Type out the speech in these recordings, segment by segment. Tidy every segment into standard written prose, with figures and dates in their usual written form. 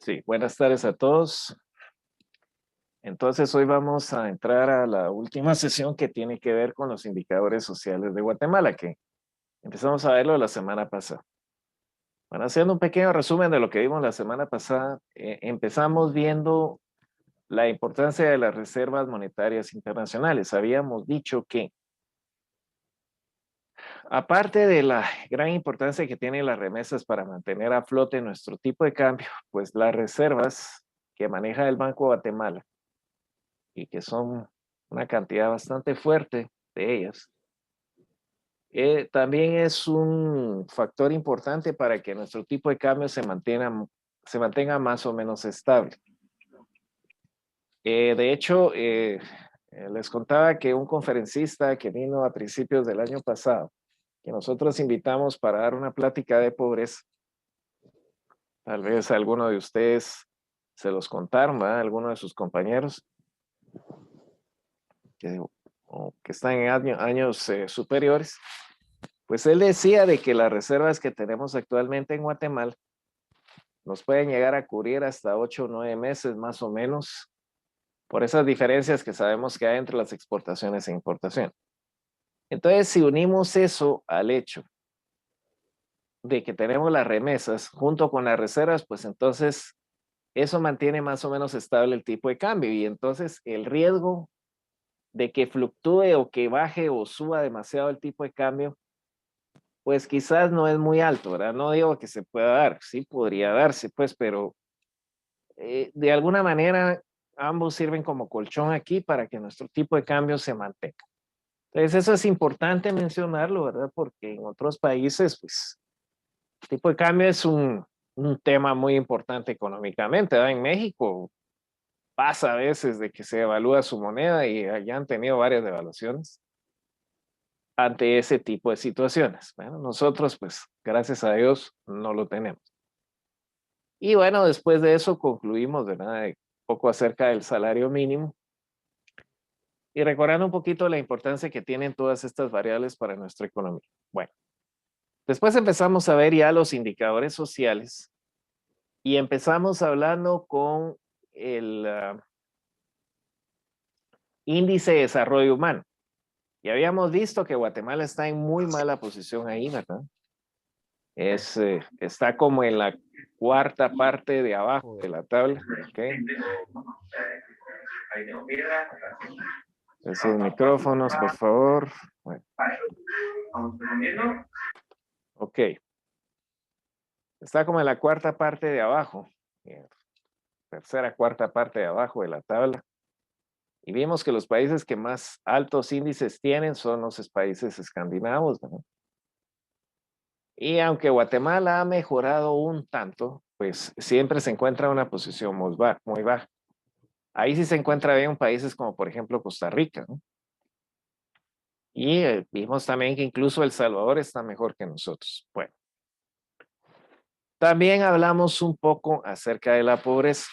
Sí, buenas tardes a todos. Entonces, hoy vamos a entrar a la última sesión que tiene que ver con los indicadores sociales de Guatemala, que empezamos a verlo la semana pasada. Bueno, haciendo un pequeño resumen de lo que vimos la semana pasada, empezamos viendo la importancia de las reservas monetarias internacionales. Habíamos dicho que, aparte de la gran importancia que tienen las remesas para mantener a flote nuestro tipo de cambio, pues las reservas que maneja el Banco de Guatemala y que son una cantidad bastante fuerte de ellas, también es un factor importante para que nuestro tipo de cambio se mantenga más o menos estable. De hecho, les contaba que un conferencista que vino a principios del año pasado, que nosotros invitamos para dar una plática de pobreza, tal vez alguno de ustedes se los contaron, ¿verdad? Alguno de sus compañeros, que están en años superiores, pues él decía de que las reservas que tenemos actualmente en Guatemala nos pueden llegar a cubrir hasta 8 o 9 meses más o menos por esas diferencias que sabemos que hay entre las exportaciones e importaciones. Entonces, si unimos eso al hecho de que tenemos las remesas junto con las reservas, pues entonces eso mantiene más o menos estable el tipo de cambio y entonces el riesgo de que fluctúe o que baje o suba demasiado el tipo de cambio, pues quizás no es muy alto, ¿verdad? No digo que se pueda dar, sí podría darse, pues, pero de alguna manera ambos sirven como colchón aquí para que nuestro tipo de cambio se mantenga. Entonces, eso es importante mencionarlo, ¿verdad? Porque en otros países, pues, el tipo de cambio es un tema muy importante económicamente, ¿verdad? En México pasa a veces de que se evalúa su moneda y allá han tenido varias devaluaciones ante ese tipo de situaciones. Bueno, nosotros, pues, gracias a Dios, no lo tenemos. Y bueno, después de eso concluimos, ¿verdad? Un poco acerca del salario mínimo y recordando un poquito la importancia que tienen todas estas variables para nuestra economía. Bueno, después empezamos a ver ya los indicadores sociales y empezamos hablando con el índice de desarrollo humano. Y habíamos visto que Guatemala está en muy mala posición ahí, ¿verdad? Está como en la cuarta parte de abajo de la tabla. ¿Okay? Esos micrófonos, por favor. Bueno. Ok. Está como en la cuarta parte de abajo. Tercera, cuarta parte de abajo de la tabla. Y vimos que los países que más altos índices tienen son los países escandinavos, ¿verdad? Y aunque Guatemala ha mejorado un tanto, pues siempre se encuentra en una posición muy baja. Ahí sí se encuentra bien países como por ejemplo Costa Rica, ¿no? Y vimos también que incluso El Salvador está mejor que nosotros. Bueno, también hablamos un poco acerca de la pobreza.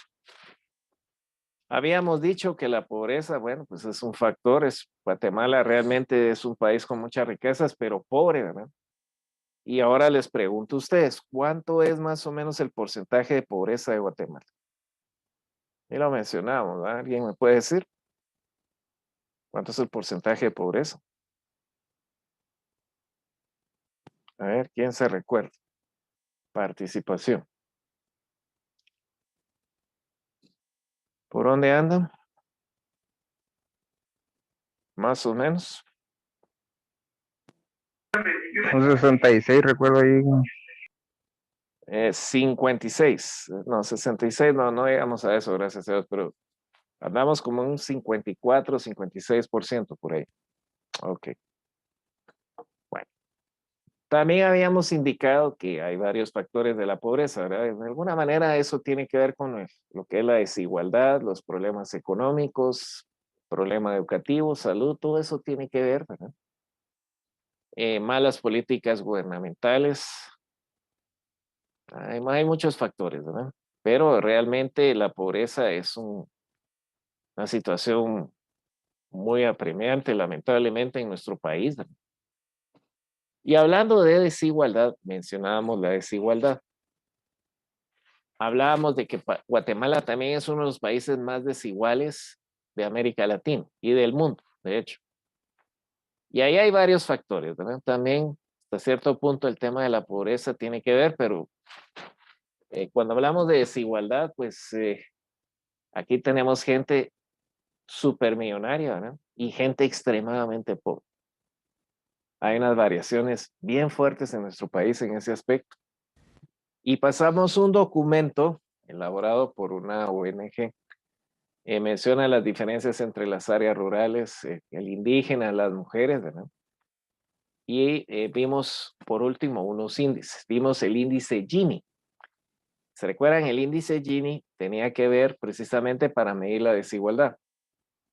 Habíamos dicho que la pobreza, bueno, pues es un factor, Guatemala realmente es un país con muchas riquezas, pero pobre, ¿verdad? Y ahora les pregunto a ustedes, ¿cuánto es más o menos el porcentaje de pobreza de Guatemala? Y lo mencionamos, ¿verdad? ¿Alguien me puede decir? ¿Cuánto es el porcentaje de pobreza? A ver, ¿quién se recuerda? Participación. ¿Por dónde andan? Más o menos. Un 66, recuerdo ahí. 56, no, 66, no, no llegamos a eso, gracias a Dios, pero andamos como un 54, 56% por ahí. Ok. Bueno, también habíamos indicado que hay varios factores de la pobreza, ¿verdad? De alguna manera eso tiene que ver con lo que es la desigualdad, los problemas económicos, problema educativo, salud, todo eso tiene que ver, ¿verdad? Malas políticas gubernamentales, hay muchos factores, ¿verdad? Pero realmente la pobreza es una situación muy apremiante, lamentablemente, en nuestro país, ¿verdad? Y hablando de desigualdad, mencionábamos la desigualdad. hablábamos de que Guatemala también es uno de los países más desiguales de América Latina y del mundo, de hecho. Y ahí hay varios factores, ¿verdad? También, hasta cierto punto, el tema de la pobreza tiene que ver, pero cuando hablamos de desigualdad, pues aquí tenemos gente supermillonaria, ¿verdad? Y gente extremadamente pobre. Hay unas variaciones bien fuertes en nuestro país en ese aspecto. Y pasamos un documento elaborado por una ONG. Menciona las diferencias entre las áreas rurales, el indígena, las mujeres, ¿verdad? Y vimos, por último, unos índices. Vimos el índice Gini. ¿Se recuerdan? El índice Gini tenía que ver precisamente para medir la desigualdad.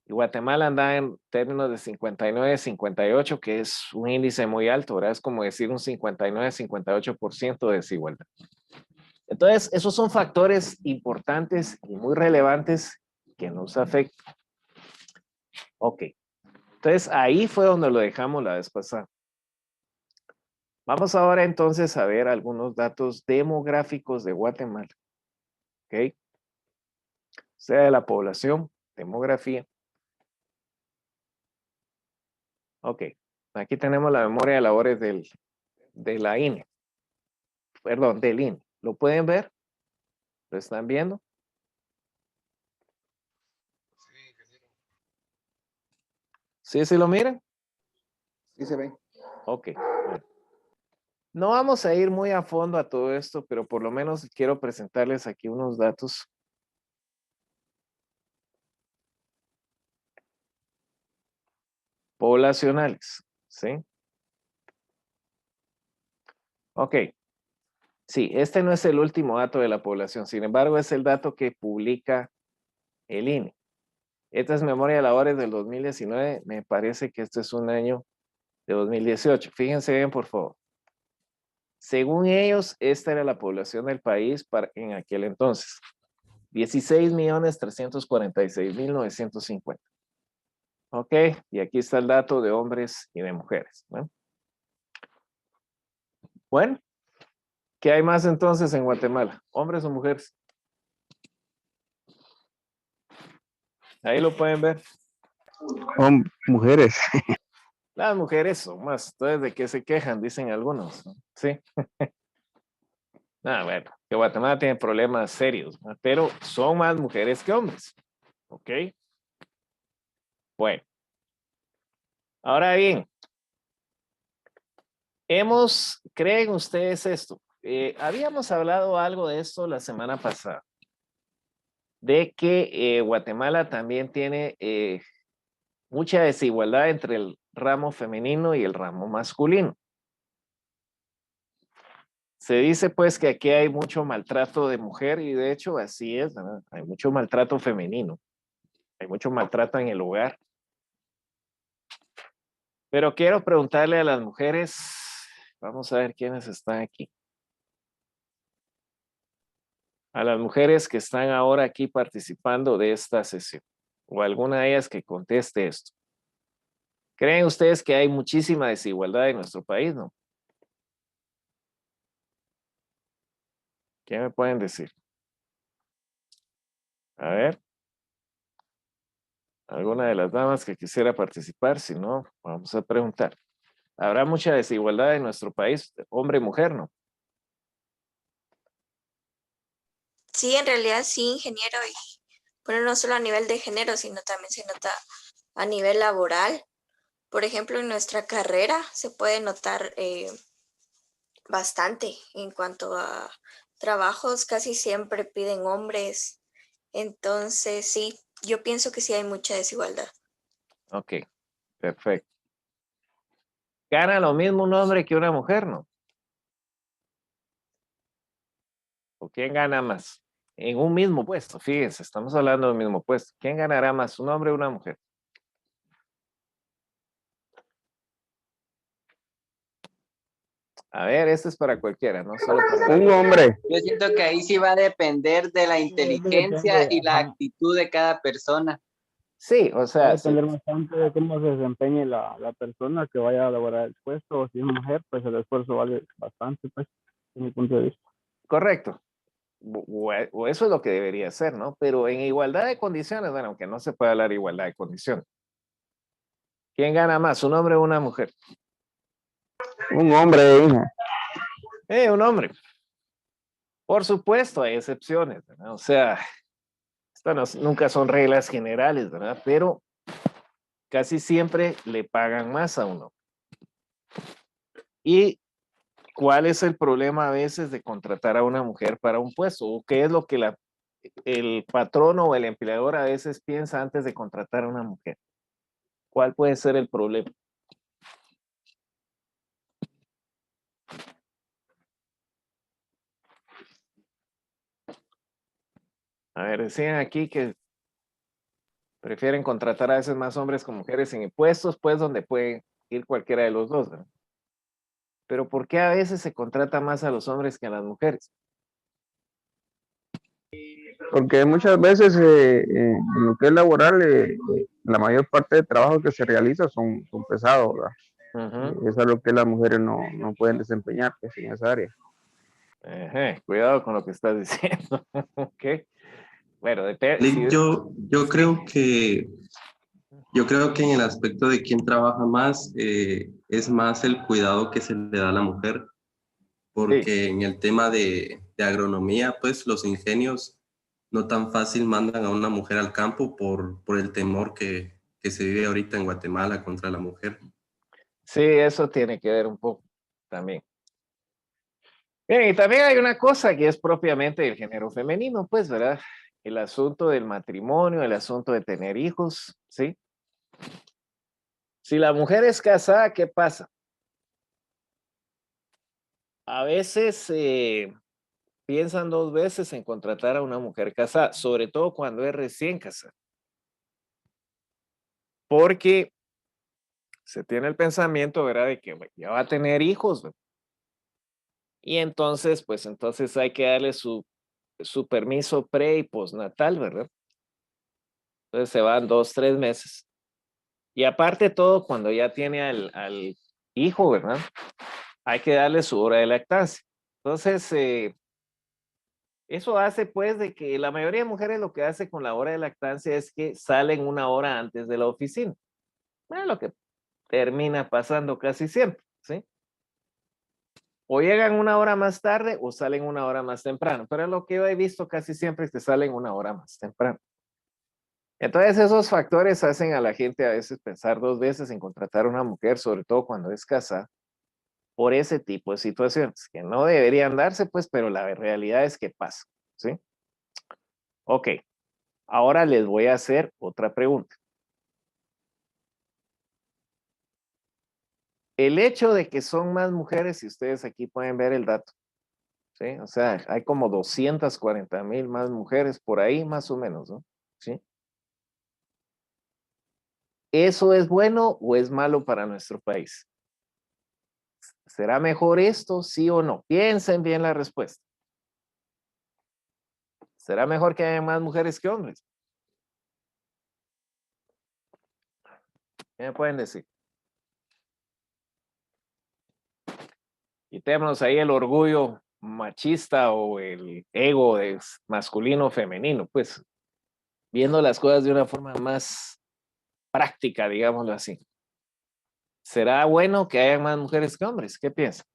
Y Guatemala anda en términos de 59, 58, que es un índice muy alto, ¿verdad? Es como decir un 59, 58% de desigualdad. Entonces, esos son factores importantes y muy relevantes que nos afectan. Ok. Entonces, ahí fue donde lo dejamos la vez pasada. Vamos ahora entonces a ver algunos datos demográficos de Guatemala. ¿Ok? O sea, de la población, demografía. Ok. Aquí tenemos la memoria de labores de la INE. Perdón, del INE. ¿Lo pueden ver? ¿Lo están viendo? ¿Sí, sí lo miran? Sí se ve. Ok. Bueno. No vamos a ir muy a fondo a todo esto, pero por lo menos quiero presentarles aquí unos datos. Poblacionales, ¿sí? Ok. Sí, este no es el último dato de la población, sin embargo, es el dato que publica el INE. Esta es memoria de labores del 2019, me parece que este es un año de 2018. Fíjense bien, por favor. Según ellos, esta era la población del país en aquel entonces. 16.346.950. Ok, y aquí está el dato de hombres y de mujeres, ¿no? Bueno, ¿qué hay más entonces en Guatemala? ¿Hombres o mujeres? Ahí lo pueden ver. Mujeres. Las mujeres son más. Entonces, ¿de qué se quejan? Dicen algunos, ¿no? Sí. Bueno, que Guatemala tiene problemas serios, ¿no? Pero son más mujeres que hombres. ¿Ok? Bueno, ahora bien, ¿creen ustedes esto? Habíamos hablado algo de esto la semana pasada, de que Guatemala también tiene mucha desigualdad entre el ramo femenino y el ramo masculino. Se dice pues que aquí hay mucho maltrato de mujer y de hecho así es, ¿verdad? Hay mucho maltrato femenino, hay mucho maltrato en el hogar. Pero quiero preguntarle a las mujeres, vamos a ver quiénes están aquí. A las mujeres que están ahora aquí participando de esta sesión, o alguna de ellas que conteste esto. ¿Creen ustedes que hay muchísima desigualdad en nuestro país, no? ¿Qué me pueden decir? A ver, alguna de las damas que quisiera participar, si no, vamos a preguntar. ¿Habrá mucha desigualdad en nuestro país, hombre y mujer, no? Sí, en realidad sí, ingeniero, y bueno, no solo a nivel de género, sino también se nota a nivel laboral. Por ejemplo, en nuestra carrera se puede notar bastante en cuanto a trabajos, casi siempre piden hombres. Entonces, sí, yo pienso que sí hay mucha desigualdad. Ok, perfecto. ¿Gana lo mismo un hombre que una mujer, no? ¿O quién gana más? En un mismo puesto, fíjense, estamos hablando del mismo puesto. ¿Quién ganará más, un hombre o una mujer? A ver, este es para cualquiera, no solo para... Un hombre. Yo siento que ahí sí va a depender de la inteligencia Depende, y la ajá. actitud de cada persona. Sí, o Va a sea, depender bastante de cómo se desempeñe la persona que vaya a elaborar el puesto, o si es mujer, pues el esfuerzo vale bastante, pues, desde mi punto de vista. correcto. o eso es lo que debería ser, ¿no? Pero en igualdad de condiciones, bueno, aunque no se puede hablar de igualdad de condiciones. ¿Quién gana más, un hombre o una mujer? Un hombre, hija. Un hombre. Por supuesto, hay excepciones, ¿verdad? O sea, estas nunca son reglas generales, ¿verdad? Pero casi siempre le pagan más a uno. ¿Y cuál es el problema a veces de contratar a una mujer para un puesto? ¿O qué es lo que el patrono o el empleador a veces piensa antes de contratar a una mujer? ¿Cuál puede ser el problema? A ver, decían aquí que prefieren contratar a veces más hombres que mujeres en puestos, pues donde puede ir cualquiera de los dos, ¿verdad? Pero ¿por qué a veces se contrata más a los hombres que a las mujeres? Porque muchas veces en lo que es laboral, la mayor parte de trabajo que se realiza son pesados, ¿verdad? Ujú. Eso es lo que las mujeres no pueden desempeñar, pues, en esa área. Cuidado con lo que estás diciendo. Ok. Bueno, depende. Lick, yo creo que en el aspecto de quién trabaja más, es más el cuidado que se le da a la mujer, porque en el tema de agronomía, pues los ingenios no tan fácil mandan a una mujer al campo por el temor que se vive ahorita en Guatemala contra la mujer. Sí, eso tiene que ver un poco también. Bien, y también hay una cosa que es propiamente del género femenino, pues, ¿verdad? El asunto del matrimonio, el asunto de tener hijos, ¿sí? Si la mujer es casada, ¿qué pasa? A veces piensan dos veces en contratar a una mujer casada, sobre todo cuando es recién casada. Porque se tiene el pensamiento, ¿verdad? De que bueno, ya va a tener hijos, ¿verdad? Y entonces, pues entonces hay que darle su permiso pre y postnatal, ¿verdad? Entonces se van 2, 3 meses. Y aparte de todo, cuando ya tiene al hijo, ¿verdad? Hay que darle su hora de lactancia. Entonces, eso hace pues de que la mayoría de mujeres lo que hace con la hora de lactancia es que salen una hora antes de la oficina. Bueno, lo que termina pasando casi siempre, ¿sí? O llegan una hora más tarde o salen una hora más temprano, pero lo que yo he visto casi siempre es que salen una hora más temprano. Entonces esos factores hacen a la gente a veces pensar dos veces en contratar a una mujer, sobre todo cuando es casada, por ese tipo de situaciones, que no deberían darse, pues, pero la realidad es que pasa, ¿sí? Ok, ahora les voy a hacer otra pregunta. El hecho de que son más mujeres, y ustedes aquí pueden ver el dato, ¿sí? O sea, hay como 240,000 más mujeres por ahí, más o menos, ¿no? ¿Sí? ¿Eso es bueno o es malo para nuestro país? ¿Será mejor esto, sí o no? Piensen bien la respuesta. ¿Será mejor que haya más mujeres que hombres? ¿Qué me pueden decir? Quitémonos ahí el orgullo machista o el ego de masculino o femenino, pues viendo las cosas de una forma más práctica, digámoslo así. ¿Será bueno que haya más mujeres que hombres? ¿Qué piensan?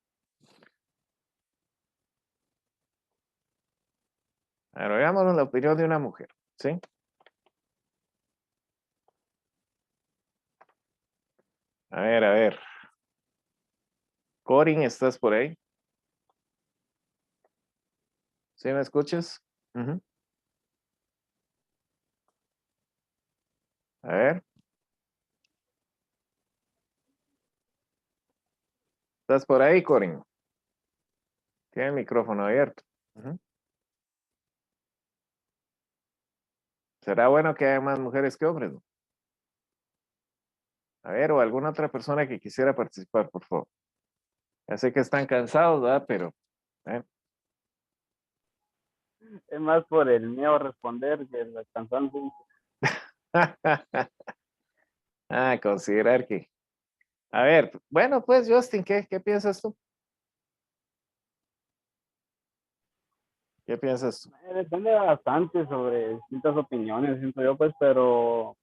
Ahora veámonos la opinión de una mujer, ¿sí? A ver, a ver. Corin, ¿estás por ahí? ¿Sí me escuchas? Ujú. A ver, ¿estás por ahí, Corin? Tiene el micrófono abierto. Ujú. ¿Será bueno que haya más mujeres que hombres? ¿No? A ver, o alguna otra persona que quisiera participar, por favor. Ya sé que están cansados, ¿verdad? Pero, ¿eh? Es más por el miedo a responder que el cansancio. Considerar que. A ver, bueno, pues, Justin, ¿qué piensas tú? ¿Qué piensas tú? Depende bastante sobre distintas opiniones, siento yo, pues, pero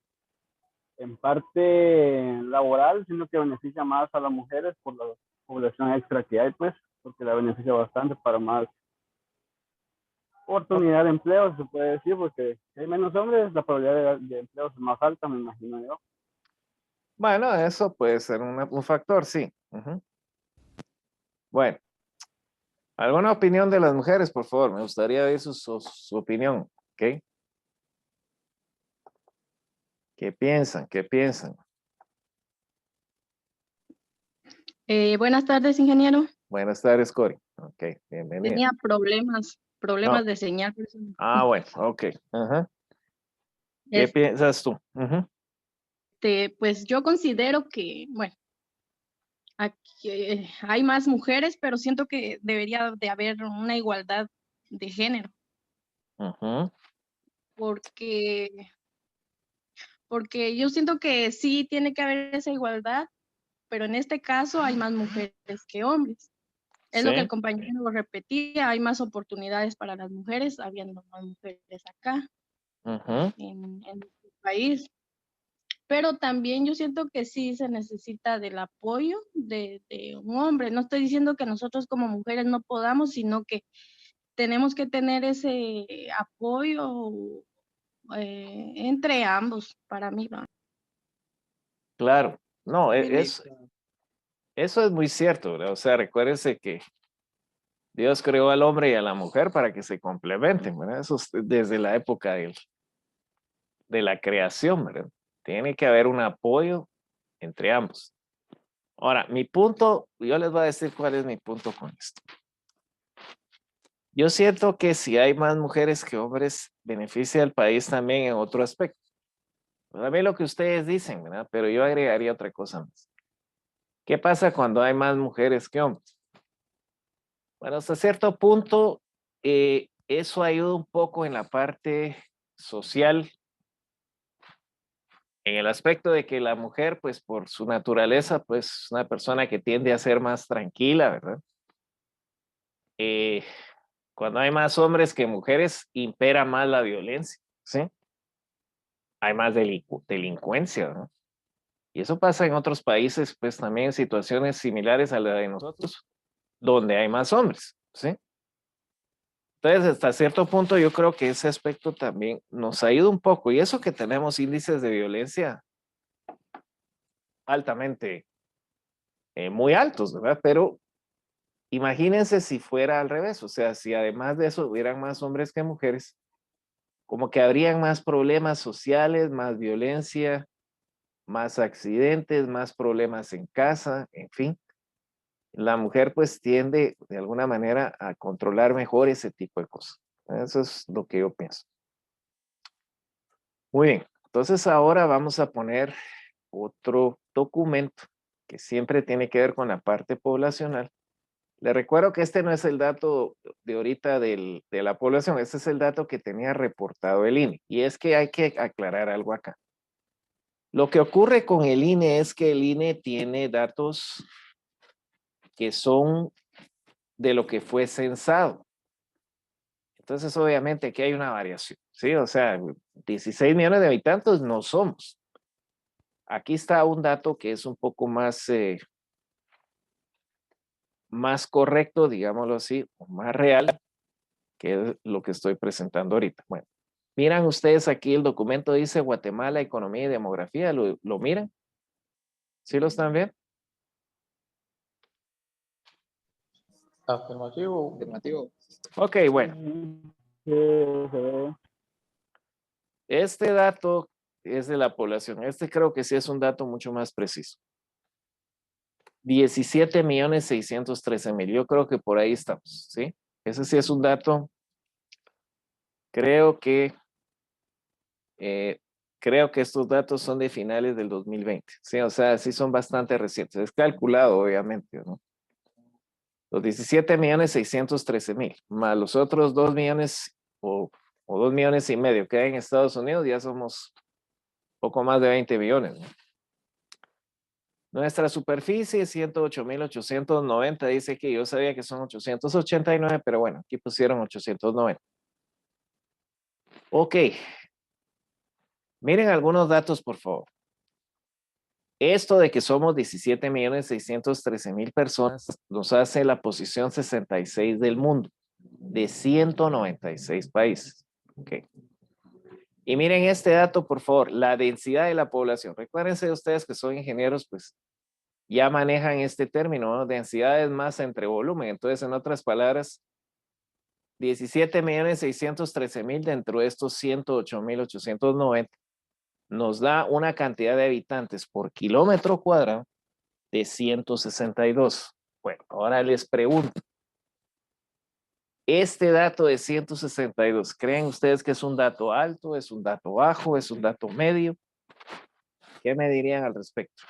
en parte laboral, siento que beneficia más a las mujeres por la población extra que hay, pues, porque la beneficia bastante para más oportunidad de empleo, se puede decir, porque si hay menos hombres, la probabilidad de empleo es más alta, me imagino yo. Bueno, eso puede ser un factor, sí. Ujú. Bueno, ¿alguna opinión de las mujeres, por favor? Me gustaría oír su opinión, ¿ok? ¿Qué piensan? ¿Qué piensan? Buenas tardes, ingeniero. Buenas tardes, Cori. Ok, bienvenida. Tenía problemas No. de señal. Por eso. Bueno, ok. Ajá. ¿Qué Este, piensas tú? Ujú. pues yo considero que, bueno, aquí hay más mujeres, pero siento que debería de haber una igualdad de género, Ujú. porque, porque yo siento que sí tiene que haber esa igualdad, pero en este caso hay más mujeres que hombres. Es lo que el Sí. compañero repetía, hay más oportunidades para las mujeres, habiendo más mujeres acá Ujú. en nuestro país. Pero también yo siento que sí se necesita del apoyo de un hombre. No estoy diciendo que nosotros como mujeres no podamos, sino que tenemos que tener ese apoyo entre ambos, para mí, ¿va? Claro. No, Feminista. eso es muy cierto, ¿verdad? O sea, recuérdense que Dios creó al hombre y a la mujer para que se complementen, ¿verdad? Eso es desde la época de la creación, ¿verdad? Tiene que haber un apoyo entre ambos. Ahora, mi punto, yo les voy a decir cuál es mi punto con esto. Yo siento que si hay más mujeres que hombres, beneficia al país también en otro aspecto. También lo que ustedes dicen, ¿verdad? Pero yo agregaría otra cosa más. ¿Qué pasa cuando hay más mujeres que hombres? Bueno, hasta cierto punto, eso ayuda un poco en la parte social, en el aspecto de que la mujer, pues por su naturaleza, pues es una persona que tiende a ser más tranquila, ¿verdad? Eh, Cuando hay más hombres que mujeres, impera más la violencia, ¿sí? Hay más delincuencia, ¿no? Y eso pasa en otros países, pues también en situaciones similares a la de nosotros, donde hay más hombres, ¿sí? Entonces, hasta cierto punto, yo creo que ese aspecto también nos ayuda un poco. Y eso que tenemos índices de violencia altamente, muy altos, ¿verdad? Pero imagínense si fuera al revés, o sea, si además de eso hubieran más hombres que mujeres, como que habrían más problemas sociales, más violencia, más accidentes, más problemas en casa, en fin. La mujer pues tiende de alguna manera a controlar mejor ese tipo de cosas. Eso es lo que yo pienso. Muy bien, entonces ahora vamos a poner otro documento que siempre tiene que ver con la parte poblacional. Le recuerdo que este no es el dato de ahorita de la población, este es el dato que tenía reportado el INE. Y es que hay que aclarar algo acá. Lo que ocurre con el INE es que el INE tiene datos que son de lo que fue censado. Entonces, obviamente, aquí hay una variación, ¿sí? O sea, 16 millones de habitantes no somos. Aquí está un dato que es un poco más correcto, digámoslo así, o más real, que es lo que estoy presentando ahorita. Bueno, miran ustedes aquí el documento dice Guatemala, Economía y Demografía, ¿lo miran? ¿Sí lo están viendo? Afirmativo. Afirmativo. Ok, bueno. Sí, se ve. Este dato es de la población. Este creo que sí es un dato mucho más preciso. 17.613.000. Yo creo que por ahí estamos, ¿sí? Ese sí es un dato. Creo que estos datos son de finales del 2020, ¿sí? O sea, sí son bastante recientes. Es calculado, obviamente, ¿no? Los 17.613.000, más los otros 2 millones o 2 millones y medio que hay en Estados Unidos, ya somos poco más de 20 millones, ¿no? Nuestra superficie, 108.890, dice que yo sabía que son 889, pero bueno, aquí pusieron 890. Ok. Miren algunos datos, por favor. Esto de que somos 17.613.000 personas nos hace la posición 66 del mundo, de 196 países. Ok. Y miren este dato, por favor, la densidad de la población. Recuérdense ustedes que son ingenieros, pues ya manejan este término, ¿no? Densidad es masa entre volumen. Entonces, en otras palabras, 17.613.000 dentro de estos 108.890 nos da una cantidad de habitantes por kilómetro cuadrado de 162. Bueno, ahora les pregunto, este dato de 162, ¿creen ustedes que es un dato alto, es un dato bajo, es un dato medio? ¿Qué me dirían al respecto?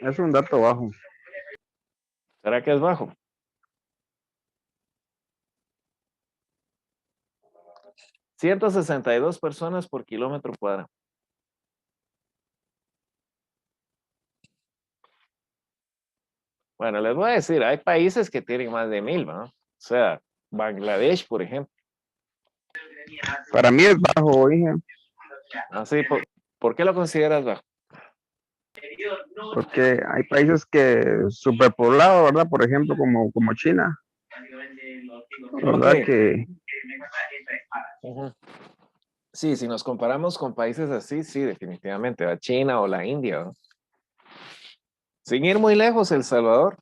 Es un dato bajo. ¿Será que es bajo? $162 personas por kilómetro cuadrado. Bueno, les voy a decir, hay países que tienen más de 1,000, ¿no? O sea, Bangladesh, por ejemplo. Para mí es bajo, hija, Así, ¿por qué lo consideras bajo? porque hay países que superpoblados, ¿verdad? Por ejemplo, como China, ¿verdad? Ok. Que Ujú. Sí, si nos comparamos con países así, sí, definitivamente, a China o la India, ¿no? Sin ir muy lejos, El Salvador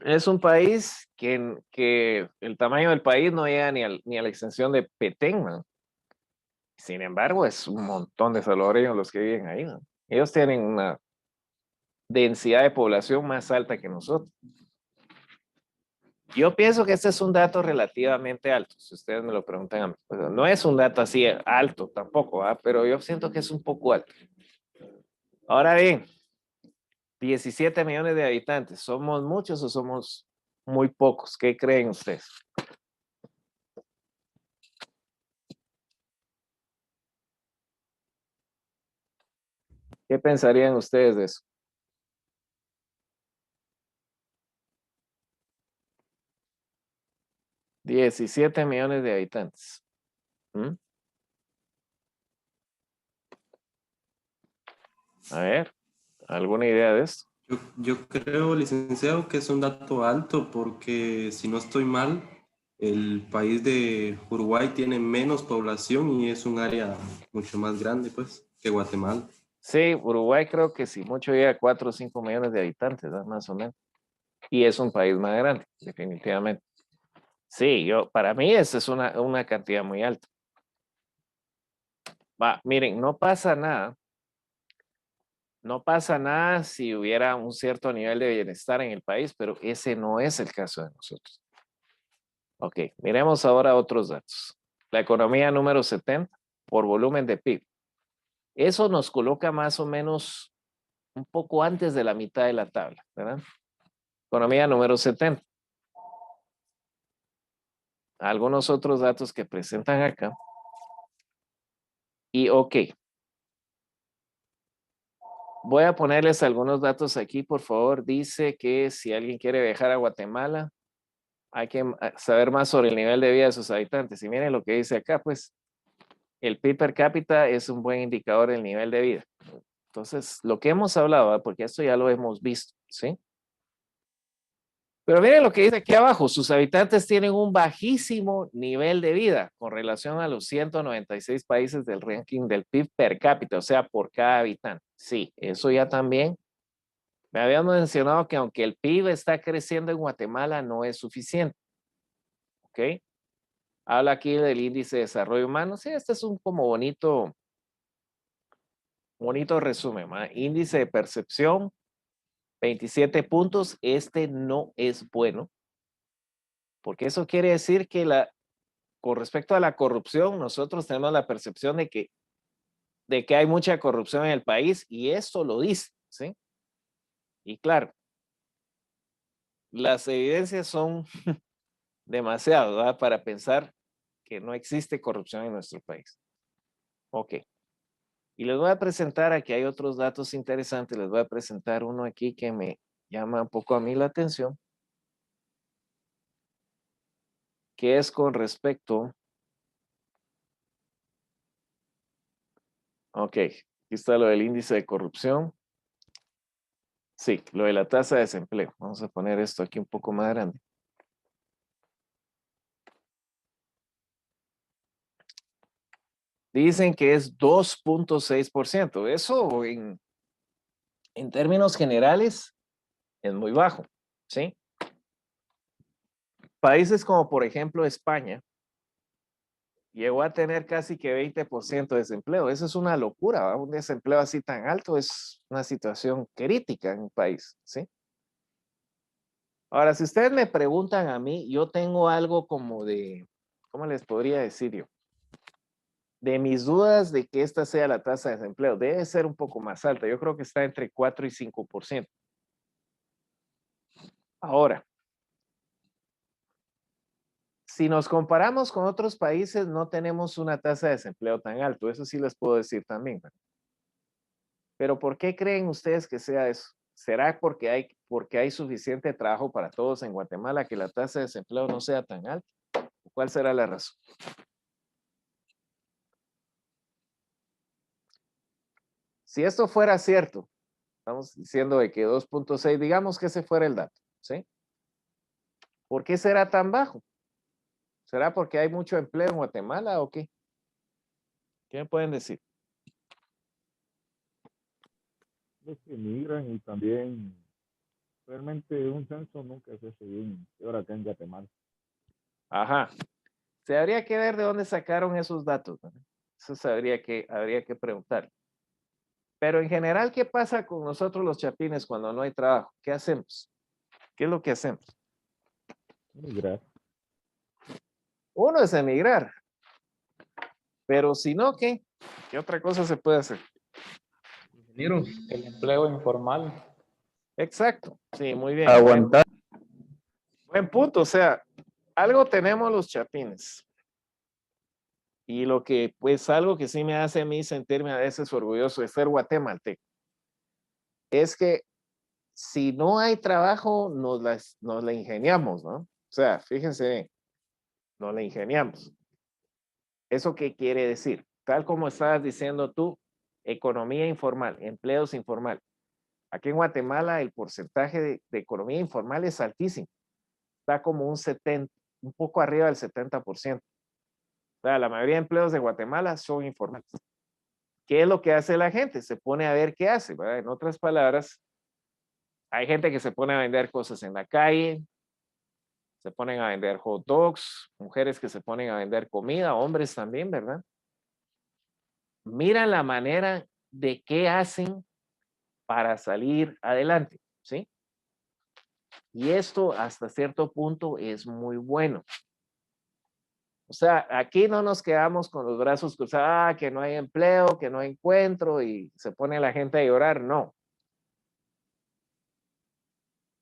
es un país que el tamaño del país no llega ni a la extensión de Petén, ¿no? Sin embargo, es un montón de salvadoreños los que viven ahí, ¿no? Ellos tienen una densidad de población más alta que nosotros. Yo pienso que este es un dato relativamente alto, si ustedes me lo preguntan a mí. Pues, no es un dato así alto tampoco, ¿ah? Pero yo siento que es un poco alto. Ahora bien, 17 millones de habitantes, ¿somos muchos o somos muy pocos? ¿Qué creen ustedes? ¿Qué pensarían ustedes de eso? $17 millones de habitantes. ¿Mm? A ver, ¿alguna idea de esto? Yo creo, licenciado, que es un dato alto porque, si no estoy mal, el país de Uruguay tiene menos población y es un área mucho más grande, pues, que Guatemala. Sí, Uruguay creo que si mucho llega a 4 o 5 millones de habitantes, ¿no? Más o menos. Y es un país más grande, definitivamente. Sí, para mí esa es una cantidad muy alta. Va, miren, no pasa nada. No pasa nada si hubiera un cierto nivel de bienestar en el país, pero ese no es el caso de nosotros. Ok, miremos ahora otros datos. La economía número 70 por volumen de PIB. Eso nos coloca más o menos un poco antes de la mitad de la tabla, ¿verdad? Economía número 70. Algunos otros datos que presentan acá. Y ok. Voy a ponerles algunos datos aquí, por favor. Dice que si alguien quiere viajar a Guatemala, hay que saber más sobre el nivel de vida de sus habitantes. Y miren lo que dice acá, pues el PIB per cápita es un buen indicador del nivel de vida. Entonces, lo que hemos hablado, porque esto ya lo hemos visto, ¿sí? Pero miren lo que dice aquí abajo, sus habitantes tienen un bajísimo nivel de vida con relación a los 196 países del ranking del PIB per cápita, o sea, por cada habitante. Sí, eso ya también. Me habían mencionado que aunque el PIB está creciendo en Guatemala, no es suficiente. ¿Ok? Habla aquí del índice de desarrollo humano. Sí, este es un como bonito resumen. Índice de percepción, 27 puntos. Este no es bueno. Porque eso quiere decir que con respecto a la corrupción, nosotros tenemos la percepción de que hay mucha corrupción en el país y esto lo dice, ¿sí? Y claro, las evidencias son demasiado, ¿verdad? Para pensar que no existe corrupción en nuestro país. Ok. Y les voy a presentar, aquí hay otros datos interesantes, les voy a presentar uno aquí que me llama un poco a mí la atención, que es con respecto, ok, aquí está lo del índice de corrupción. Sí, lo de la tasa de desempleo. Vamos a poner esto aquí un poco más grande. Dicen que es 2.6%. Eso en términos generales es muy bajo, ¿sí? Países como por ejemplo España llegó a tener casi que 20% de desempleo. Eso es una locura, ¿va? Un desempleo así tan alto es una situación crítica en un país, ¿sí? Ahora, si ustedes me preguntan a mí, yo tengo algo como de, ¿cómo les podría decir yo? De mis dudas de que esta sea la tasa de desempleo. Debe ser un poco más alta. Yo creo que está entre 4 y 5%. Ahora, si nos comparamos con otros países, no tenemos una tasa de desempleo tan alto. Eso sí les puedo decir también. Pero ¿por qué creen ustedes que sea eso? ¿Será porque hay suficiente trabajo para todos en Guatemala que la tasa de desempleo no sea tan alta? ¿Cuál será la razón? Si esto fuera cierto, estamos diciendo de que 2.6, digamos que ese fuera el dato, ¿sí? ¿Por qué será tan bajo? ¿Será porque hay mucho empleo en Guatemala o qué? ¿Qué me pueden decir? Los que emigran y también realmente un censo nunca se hace bien, peor acá en Guatemala. Ajá. Se habría que ver de dónde sacaron esos datos, ¿no? Eso habría que preguntar. Pero en general, ¿qué pasa con nosotros los chapines cuando no hay trabajo? ¿Qué hacemos? ¿Qué es lo que hacemos? Emigrar. Uno es emigrar. Pero si no, ¿qué? ¿Qué otra cosa se puede hacer? Ingeniero, el empleo informal. Exacto. Sí, muy bien. Aguantar. Buen punto. O sea, algo tenemos los chapines. Y lo que, pues, algo que sí me hace a mí sentirme a veces orgulloso de ser guatemalteco, es que si no hay trabajo, nos la ingeniamos, ¿no? O sea, fíjense bien, nos la ingeniamos. ¿Eso qué quiere decir? Tal como estabas diciendo tú, economía informal, empleos informal. Aquí en Guatemala el porcentaje de economía informal es altísimo. Está como un poco arriba del 70%. O sea, la mayoría de empleos de Guatemala son informales. ¿Qué es lo que hace la gente? Se pone a ver qué hace, ¿verdad? En otras palabras, hay gente que se pone a vender cosas en la calle, se ponen a vender hot dogs, mujeres que se ponen a vender comida, hombres también, ¿verdad? Miran la manera de qué hacen para salir adelante, ¿sí? Y esto hasta cierto punto es muy bueno. O sea, aquí no nos quedamos con los brazos cruzados, que no hay empleo, que no encuentro y se pone la gente a llorar, no.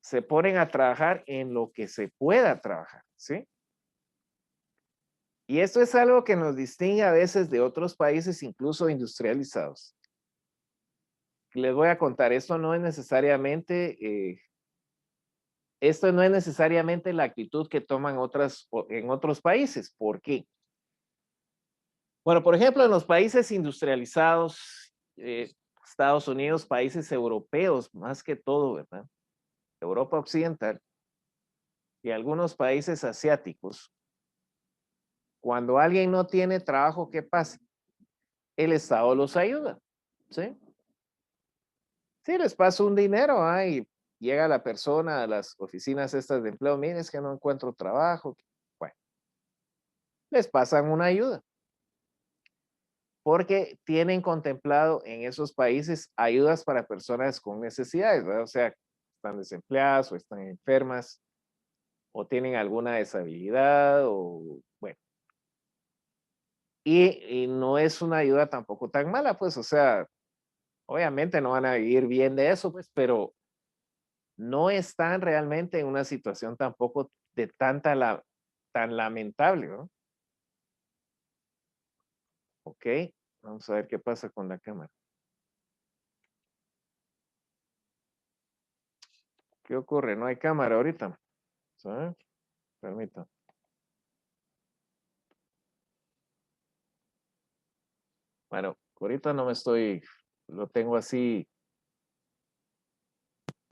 Se ponen a trabajar en lo que se pueda trabajar, ¿sí? Y esto es algo que nos distingue a veces de otros países, incluso industrializados. Les voy a contar, esto no es necesariamente la actitud que toman en otros países. ¿Por qué? Bueno, por ejemplo, en los países industrializados, Estados Unidos, países europeos, más que todo, ¿verdad? Europa Occidental y algunos países asiáticos, cuando alguien no tiene trabajo, ¿qué pasa? El Estado los ayuda, ¿sí? Sí, les pasa un dinero, y llega la persona a las oficinas estas de empleo, mire, es que no encuentro trabajo. Bueno, les pasan una ayuda. Porque tienen contemplado en esos países ayudas para personas con necesidades, ¿verdad? O sea, están desempleadas o están enfermas o tienen alguna deshabilidad o, bueno. Y no es una ayuda tampoco tan mala, pues, o sea, obviamente no van a vivir bien de eso, pues, pero no están realmente en una situación tampoco de tan lamentable, ¿no? Ok, Vamos a ver qué pasa con la cámara. ¿Qué ocurre? No hay cámara ahorita. ¿Sabes? Permítame. Bueno, ahorita no me estoy, lo tengo así.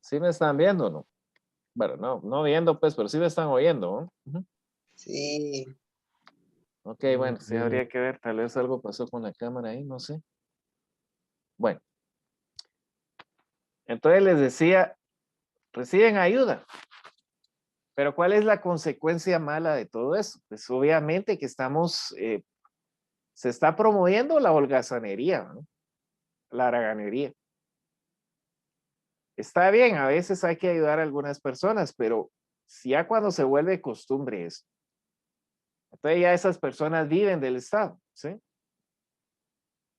¿Sí me están viendo o no? Bueno, no viendo pues, pero sí me están oyendo, ¿no? Sí. Ok, bueno, sí habría que ver, tal vez algo pasó con la cámara ahí, no sé. Bueno, entonces les decía, reciben ayuda. Pero ¿cuál es la consecuencia mala de todo eso? Pues obviamente que se está promoviendo la holgazanería, ¿no? La haraganería. Está bien, a veces hay que ayudar a algunas personas, pero si ya cuando se vuelve costumbre eso, entonces ya esas personas viven del Estado, ¿sí?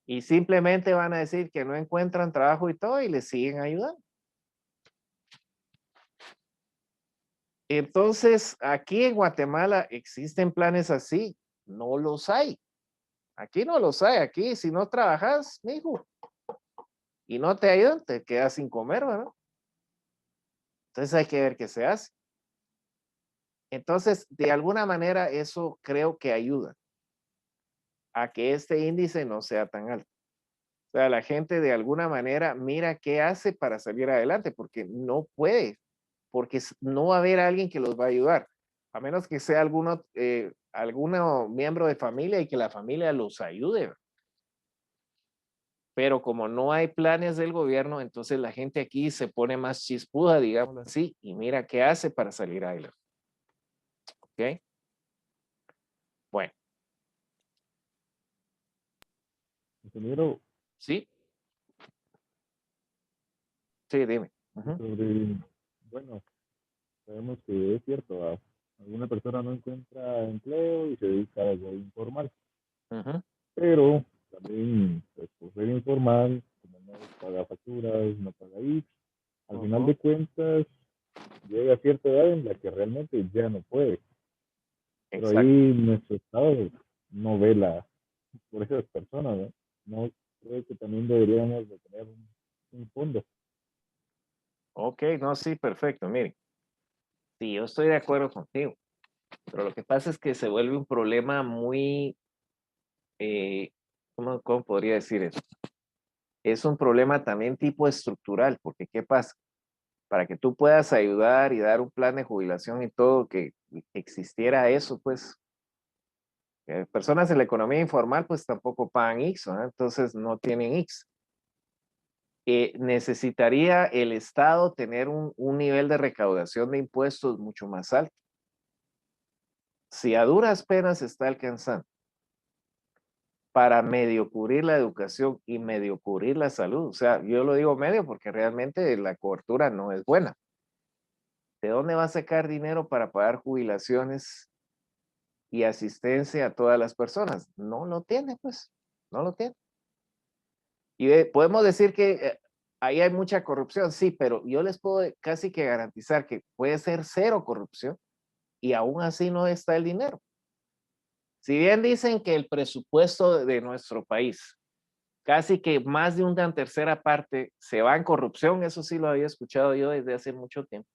Y simplemente van a decir que no encuentran trabajo y todo y les siguen ayudando. Entonces, aquí en Guatemala existen planes así, no los hay. Aquí no los hay, aquí si no trabajas, mijo, y no te ayudan, te quedas sin comer, ¿verdad? Entonces hay que ver qué se hace. Entonces, de alguna manera, eso creo que ayuda a que este índice no sea tan alto. O sea, la gente de alguna manera mira qué hace para salir adelante, porque no puede, porque no va a haber alguien que los va a ayudar, a menos que sea alguno miembro de familia y que la familia los ayude. Pero como no hay planes del gobierno, entonces la gente aquí se pone más chispuda, digamos así, y mira qué hace para salir adelante. ¿Ok? Bueno. Ingeniero, ¿Sí? Sí, dime. bueno, sabemos que es cierto, alguna persona no encuentra empleo y se dedica a algo informal, pero también, pues, por ser informal, como no paga facturas, no paga IX, al final de cuentas llega a cierta edad en la que realmente ya no puede. Pero Exacto. ahí nuestro Estado no vela por esas personas, ¿no? No creo que también deberíamos de tener un fondo. Ok, no, sí, perfecto. Miren, sí, yo estoy de acuerdo contigo, pero lo que pasa es que se vuelve un problema muy, ¿cómo podría decir eso? Es un problema también tipo estructural, porque ¿qué pasa? Para que tú puedas ayudar y dar un plan de jubilación y todo, que existiera eso, pues, personas en la economía informal, pues tampoco pagan X, ¿no? Entonces no tienen X. Necesitaría el Estado tener un nivel de recaudación de impuestos mucho más alto. Si a duras penas está alcanzando para medio cubrir la educación y medio cubrir la salud, o sea, yo lo digo medio porque realmente la cobertura no es buena. ¿De dónde va a sacar dinero para pagar jubilaciones y asistencia a todas las personas? No lo tiene, pues, no lo tiene. Y podemos decir que ahí hay mucha corrupción, sí, pero yo les puedo casi que garantizar que puede ser cero corrupción y aún así no está el dinero. Si bien dicen que el presupuesto de nuestro país, casi que más de una tercera parte se va en corrupción, eso sí lo había escuchado yo desde hace mucho tiempo.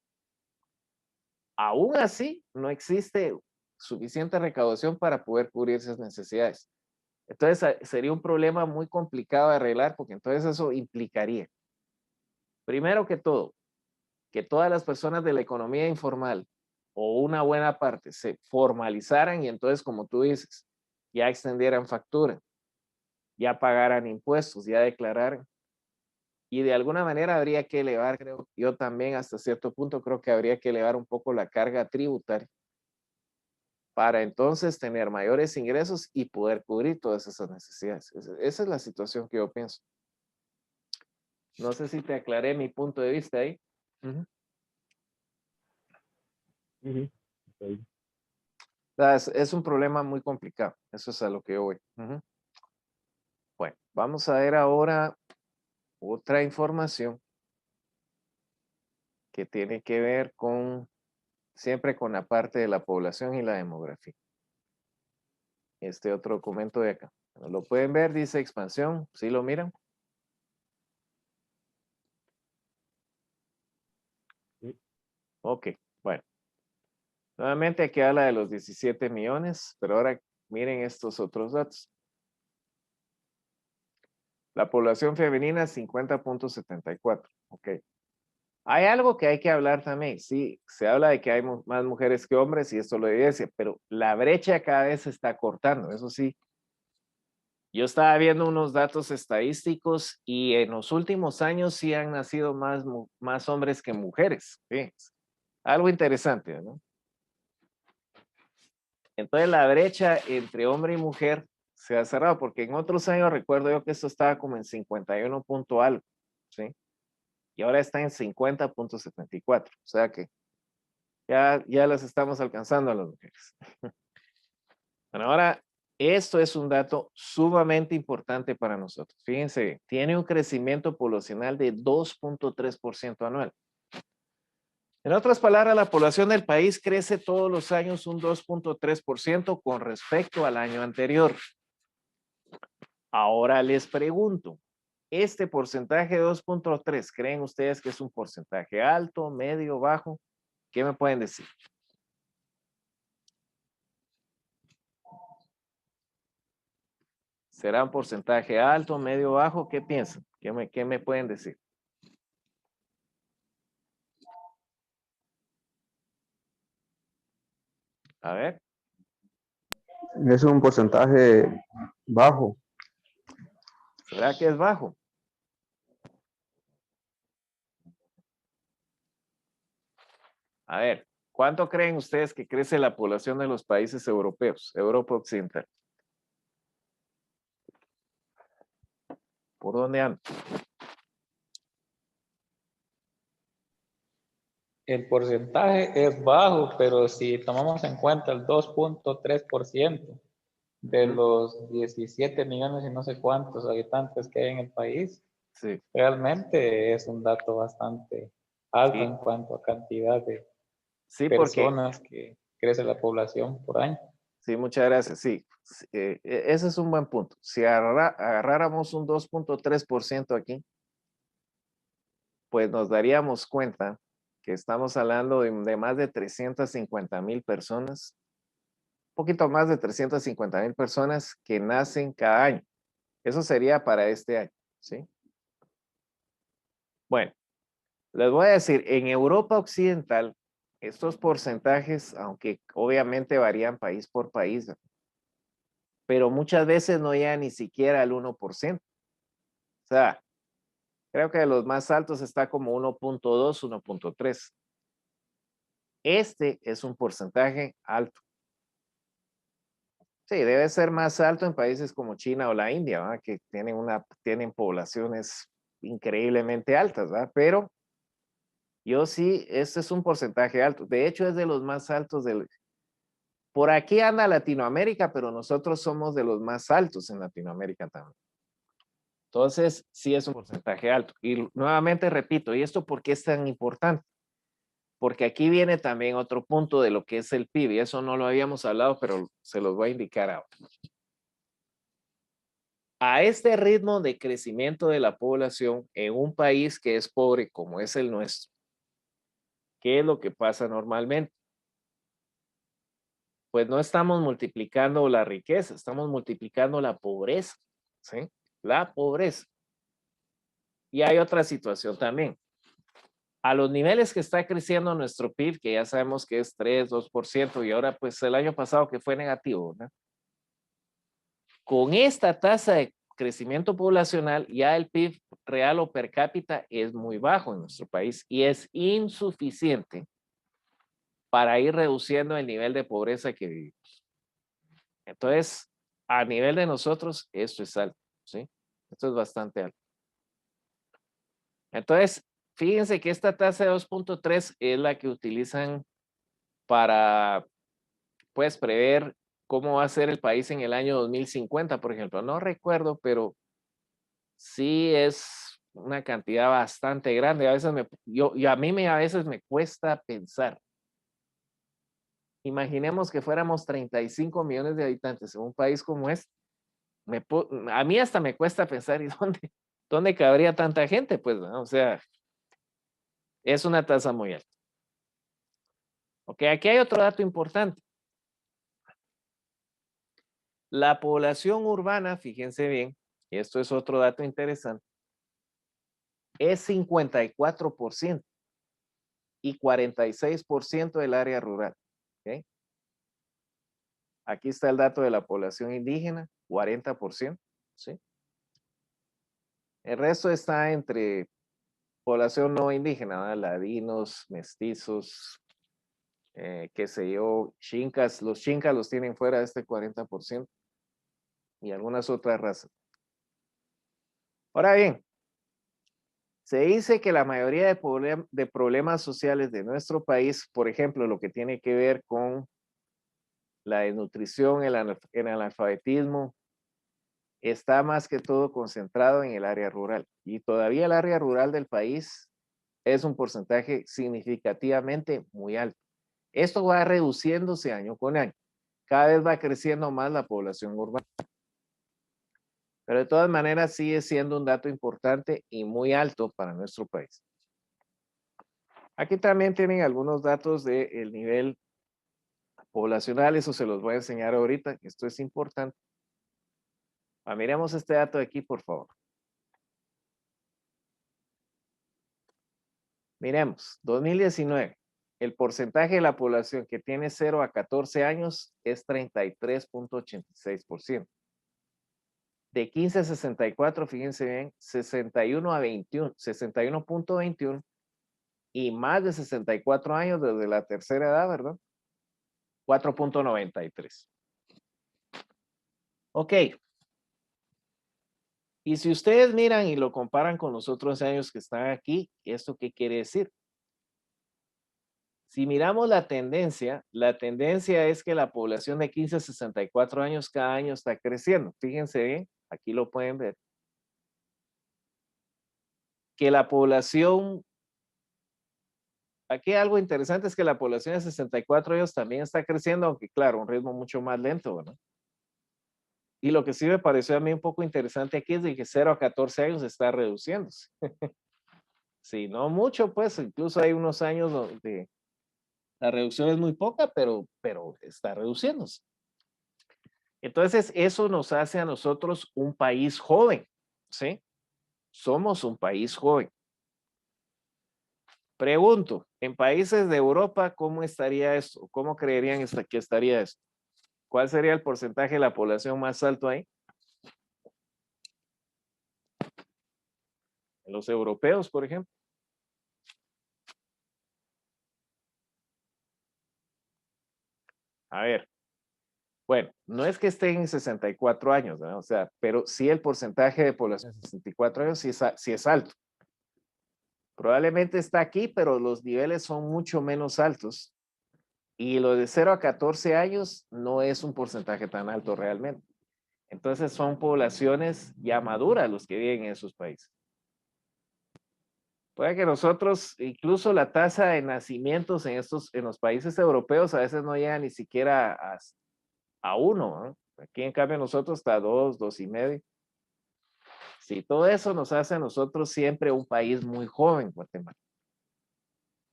Aún así, no existe suficiente recaudación para poder cubrir esas necesidades. Entonces, sería un problema muy complicado de arreglar porque entonces eso implicaría, primero que todo, que todas las personas de la economía informal o una buena parte se formalizaran y entonces, como tú dices, ya extendieran factura, ya pagaran impuestos, ya declararan. Y de alguna manera habría que elevar, creo yo también hasta cierto punto, creo que habría que elevar un poco la carga tributaria para entonces tener mayores ingresos y poder cubrir todas esas necesidades. Esa es la situación que yo pienso. No sé si te aclaré mi punto de vista ahí. Es un problema muy complicado. Eso es a lo que yo voy. Bueno, vamos a ver ahora otra información que tiene que ver siempre con la parte de la población y la demografía. Este otro documento de acá. Lo pueden ver, dice expansión. ¿Sí lo miran? Sí. Ok, bueno. Nuevamente aquí habla de los 17 millones, pero ahora miren estos otros datos. La población femenina 50.74. Ok. Hay algo que hay que hablar también. Sí, se habla de que hay más mujeres que hombres y esto lo evidencia, pero la brecha cada vez se está cortando. Eso sí, yo estaba viendo unos datos estadísticos y en los últimos años sí han nacido más hombres que mujeres. Fíjense. Algo interesante, ¿no? Entonces la brecha entre hombre y mujer se ha cerrado, porque en otros años recuerdo yo que esto estaba como en 51 punto algo, ¿sí? Y ahora está en 50.74, o sea que ya las estamos alcanzando a las mujeres. Bueno, ahora, esto es un dato sumamente importante para nosotros. Fíjense, tiene un crecimiento poblacional de 2.3% anual. En otras palabras, la población del país crece todos los años un 2.3% con respecto al año anterior. Ahora les pregunto, ¿este porcentaje de 2.3, creen ustedes que es un porcentaje alto, medio, bajo? ¿Qué me pueden decir? ¿Será un porcentaje alto, medio, bajo? ¿Qué piensan? ¿Qué me pueden decir? A ver. Es un porcentaje bajo. ¿Será que es bajo? A ver, ¿cuánto creen ustedes que crece la población de los países europeos, Europa Occidental? ¿Por dónde andan? El porcentaje es bajo, pero si tomamos en cuenta el 2.3% de los 17 millones y no sé cuántos habitantes que hay en el país, sí, realmente es un dato bastante alto sí, en cuanto a cantidad de sí, porque, personas que crece la población por año. sí, muchas gracias, sí. Ese es un buen punto. Si agarráramos un 2.3% aquí, pues nos daríamos cuenta que estamos hablando de más de 350,000 personas, un poquito más de 350,000 personas que nacen cada año. Eso sería para este año, ¿sí? Bueno, les voy a decir, en Europa Occidental, estos porcentajes, aunque obviamente varían país por país, pero muchas veces no llegan ni siquiera al 1%. O sea, creo que de los más altos está como 1.2, 1.3. Este es un porcentaje alto. Sí, debe ser más alto en países como China o la India, ¿verdad? Que tienen poblaciones increíblemente altas, ¿verdad? Pero yo sí, este es un porcentaje alto. De hecho, es de los más altos Por aquí anda Latinoamérica, pero nosotros somos de los más altos en Latinoamérica también. Entonces, sí es un porcentaje alto. Y nuevamente repito, ¿y esto por qué es tan importante? Porque aquí viene también otro punto de lo que es el PIB, y eso no lo habíamos hablado, pero se los voy a indicar ahora. A este ritmo de crecimiento de la población en un país que es pobre como es el nuestro, ¿qué es lo que pasa normalmente? Pues no estamos multiplicando la riqueza, estamos multiplicando la pobreza, ¿sí? La pobreza. Y hay otra situación también. A los niveles que está creciendo nuestro PIB, que ya sabemos que es 3, 2%, y ahora pues el año pasado que fue negativo, ¿no? Con esta tasa de crecimiento poblacional, ya el PIB real o per cápita es muy bajo en nuestro país y es insuficiente para ir reduciendo el nivel de pobreza que vivimos. Entonces, a nivel de nosotros, esto es alto, ¿sí? Esto es bastante alto. Entonces, fíjense que esta tasa de 2.3 es la que utilizan para, pues, prever cómo va a ser el país en el año 2050, por ejemplo. No recuerdo, pero sí es una cantidad bastante grande. A veces a veces me cuesta pensar. Imaginemos que fuéramos 35 millones de habitantes en un país como este. a mí hasta me cuesta pensar, ¿y dónde cabría tanta gente? Pues, ¿no? O sea, es una tasa muy alta. Ok, aquí hay otro dato importante. La población urbana, fíjense bien, y esto es otro dato interesante, es 54% y 46% del área rural. ¿Okay? Aquí está el dato de la población indígena, 40%. ¿Sí? El resto está entre población no indígena, ¿verdad? Ladinos, mestizos, qué sé yo, chincas. Los chincas los tienen fuera de este 40% y algunas otras razas. Ahora bien, se dice que la mayoría de problemas sociales de nuestro país, por ejemplo, lo que tiene que ver con la desnutrición, el analfabetismo, está más que todo concentrado en el área rural. Y todavía el área rural del país es un porcentaje significativamente muy alto. Esto va reduciéndose año con año. Cada vez va creciendo más la población urbana. Pero de todas maneras sigue siendo un dato importante y muy alto para nuestro país. Aquí también tienen algunos datos del nivel poblacional, eso se los voy a enseñar ahorita, esto es importante. Miremos este dato de aquí, por favor. Miremos, 2019, el porcentaje de la población que tiene 0 a 14 años es 33.86%. De 15 a 64, fíjense bien, 61 a 21, 61.21 y más de 64 años desde la tercera edad, ¿verdad? 4.93. Ok. Y si ustedes miran y lo comparan con los otros años que están aquí, ¿esto qué quiere decir? Si miramos la tendencia es que la población de 15 a 64 años cada año está creciendo. Fíjense bien, aquí lo pueden ver. Que la población, aquí algo interesante es que la población de 64 años también está creciendo, aunque claro, un ritmo mucho más lento, ¿verdad? Y lo que sí me pareció a mí un poco interesante aquí es de que 0 a 14 años está reduciéndose. Sí, no mucho, pues incluso hay unos años donde la reducción es muy poca, pero está reduciéndose. Entonces, eso nos hace a nosotros un país joven, ¿sí? Somos un país joven. Pregunto, en países de Europa, ¿cómo estaría esto? ¿Cómo creerían que estaría esto? ¿Cuál sería el porcentaje de la población más alto ahí? En los europeos, por ejemplo. A ver. Bueno, no es que estén en 64 años, ¿no? O sea, pero sí el porcentaje de población de 64 años sí es alto. Probablemente está aquí, pero los niveles son mucho menos altos. Y lo de 0 a 14 años no es un porcentaje tan alto realmente. Entonces son poblaciones ya maduras los que viven en esos países. Puede que nosotros, incluso la tasa de nacimientos en los países europeos a veces no llega ni siquiera a 1, ¿no? Aquí en cambio nosotros está 2, 2.5. Sí, todo eso nos hace a nosotros siempre un país muy joven, Guatemala.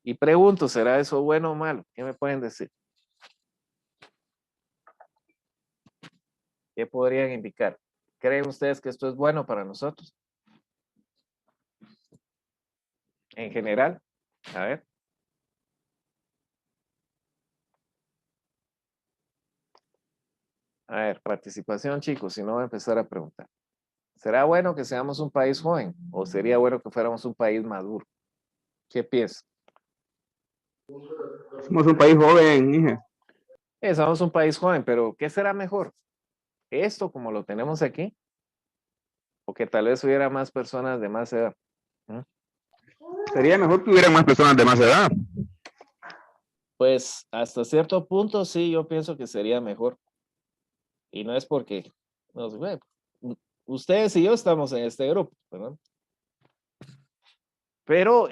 Y pregunto, ¿será eso bueno o malo? ¿Qué me pueden decir? ¿Qué podrían indicar? ¿Creen ustedes que esto es bueno para nosotros? En general, a ver. A ver, participación, chicos, si no voy a empezar a preguntar. ¿Será bueno que seamos un país joven o sería bueno que fuéramos un país maduro? ¿Qué piensas? Somos un país joven, hija. Somos un país joven, pero ¿qué será mejor? ¿Esto como lo tenemos aquí? ¿O que tal vez hubiera más personas de más edad? Sería mejor que hubiera más personas de más edad. Pues hasta cierto punto sí, yo pienso que sería mejor. Y no es porque ustedes y yo estamos en este grupo, ¿verdad? Pero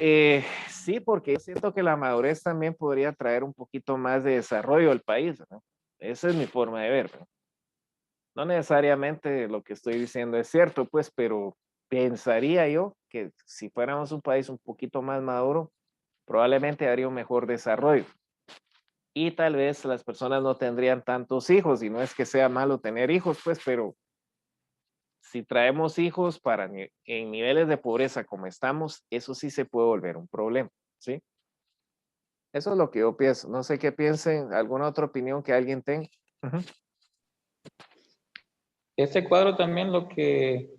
sí, porque yo siento que la madurez también podría traer un poquito más de desarrollo al país, ¿verdad? Esa es mi forma de ver, ¿verdad? No necesariamente lo que estoy diciendo es cierto, pues, pero pensaría yo que si fuéramos un país un poquito más maduro, probablemente habría un mejor desarrollo. Y tal vez las personas no tendrían tantos hijos, y no es que sea malo tener hijos, pues, pero si traemos hijos en niveles de pobreza como estamos, eso sí se puede volver un problema, ¿sí? Eso es lo que yo pienso. No sé qué piensen, alguna otra opinión que alguien tenga. Ujú. Este cuadro también lo que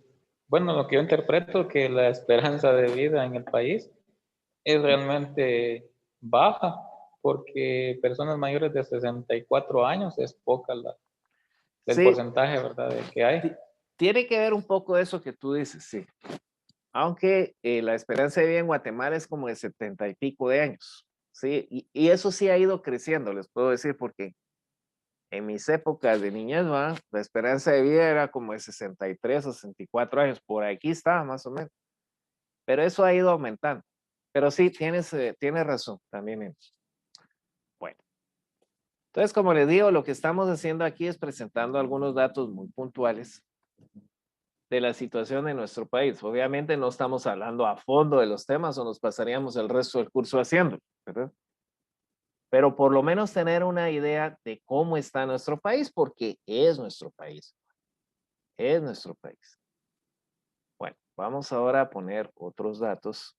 yo interpreto que la esperanza de vida en el país es realmente baja, porque personas mayores de 64 años es poca el Sí, porcentaje, ¿verdad?, de que hay. tiene que ver un poco eso que tú dices, sí. Aunque la esperanza de vida en Guatemala es como de 70 y pico de años, ¿sí? Y eso sí ha ido creciendo, les puedo decir, porque en mis épocas de niñez, ¿va? La esperanza de vida era como de 63 o 64 años, por aquí estaba más o menos. Pero eso ha ido aumentando. Pero sí, tienes razón también en eso. Bueno, entonces, como les digo, lo que estamos haciendo aquí es presentando algunos datos muy puntuales de la situación de nuestro país. Obviamente no estamos hablando a fondo de los temas o nos pasaríamos el resto del curso haciendo, ¿verdad? Pero por lo menos tener una idea de cómo está nuestro país, porque es nuestro país. Es nuestro país. Bueno, vamos ahora a poner otros datos.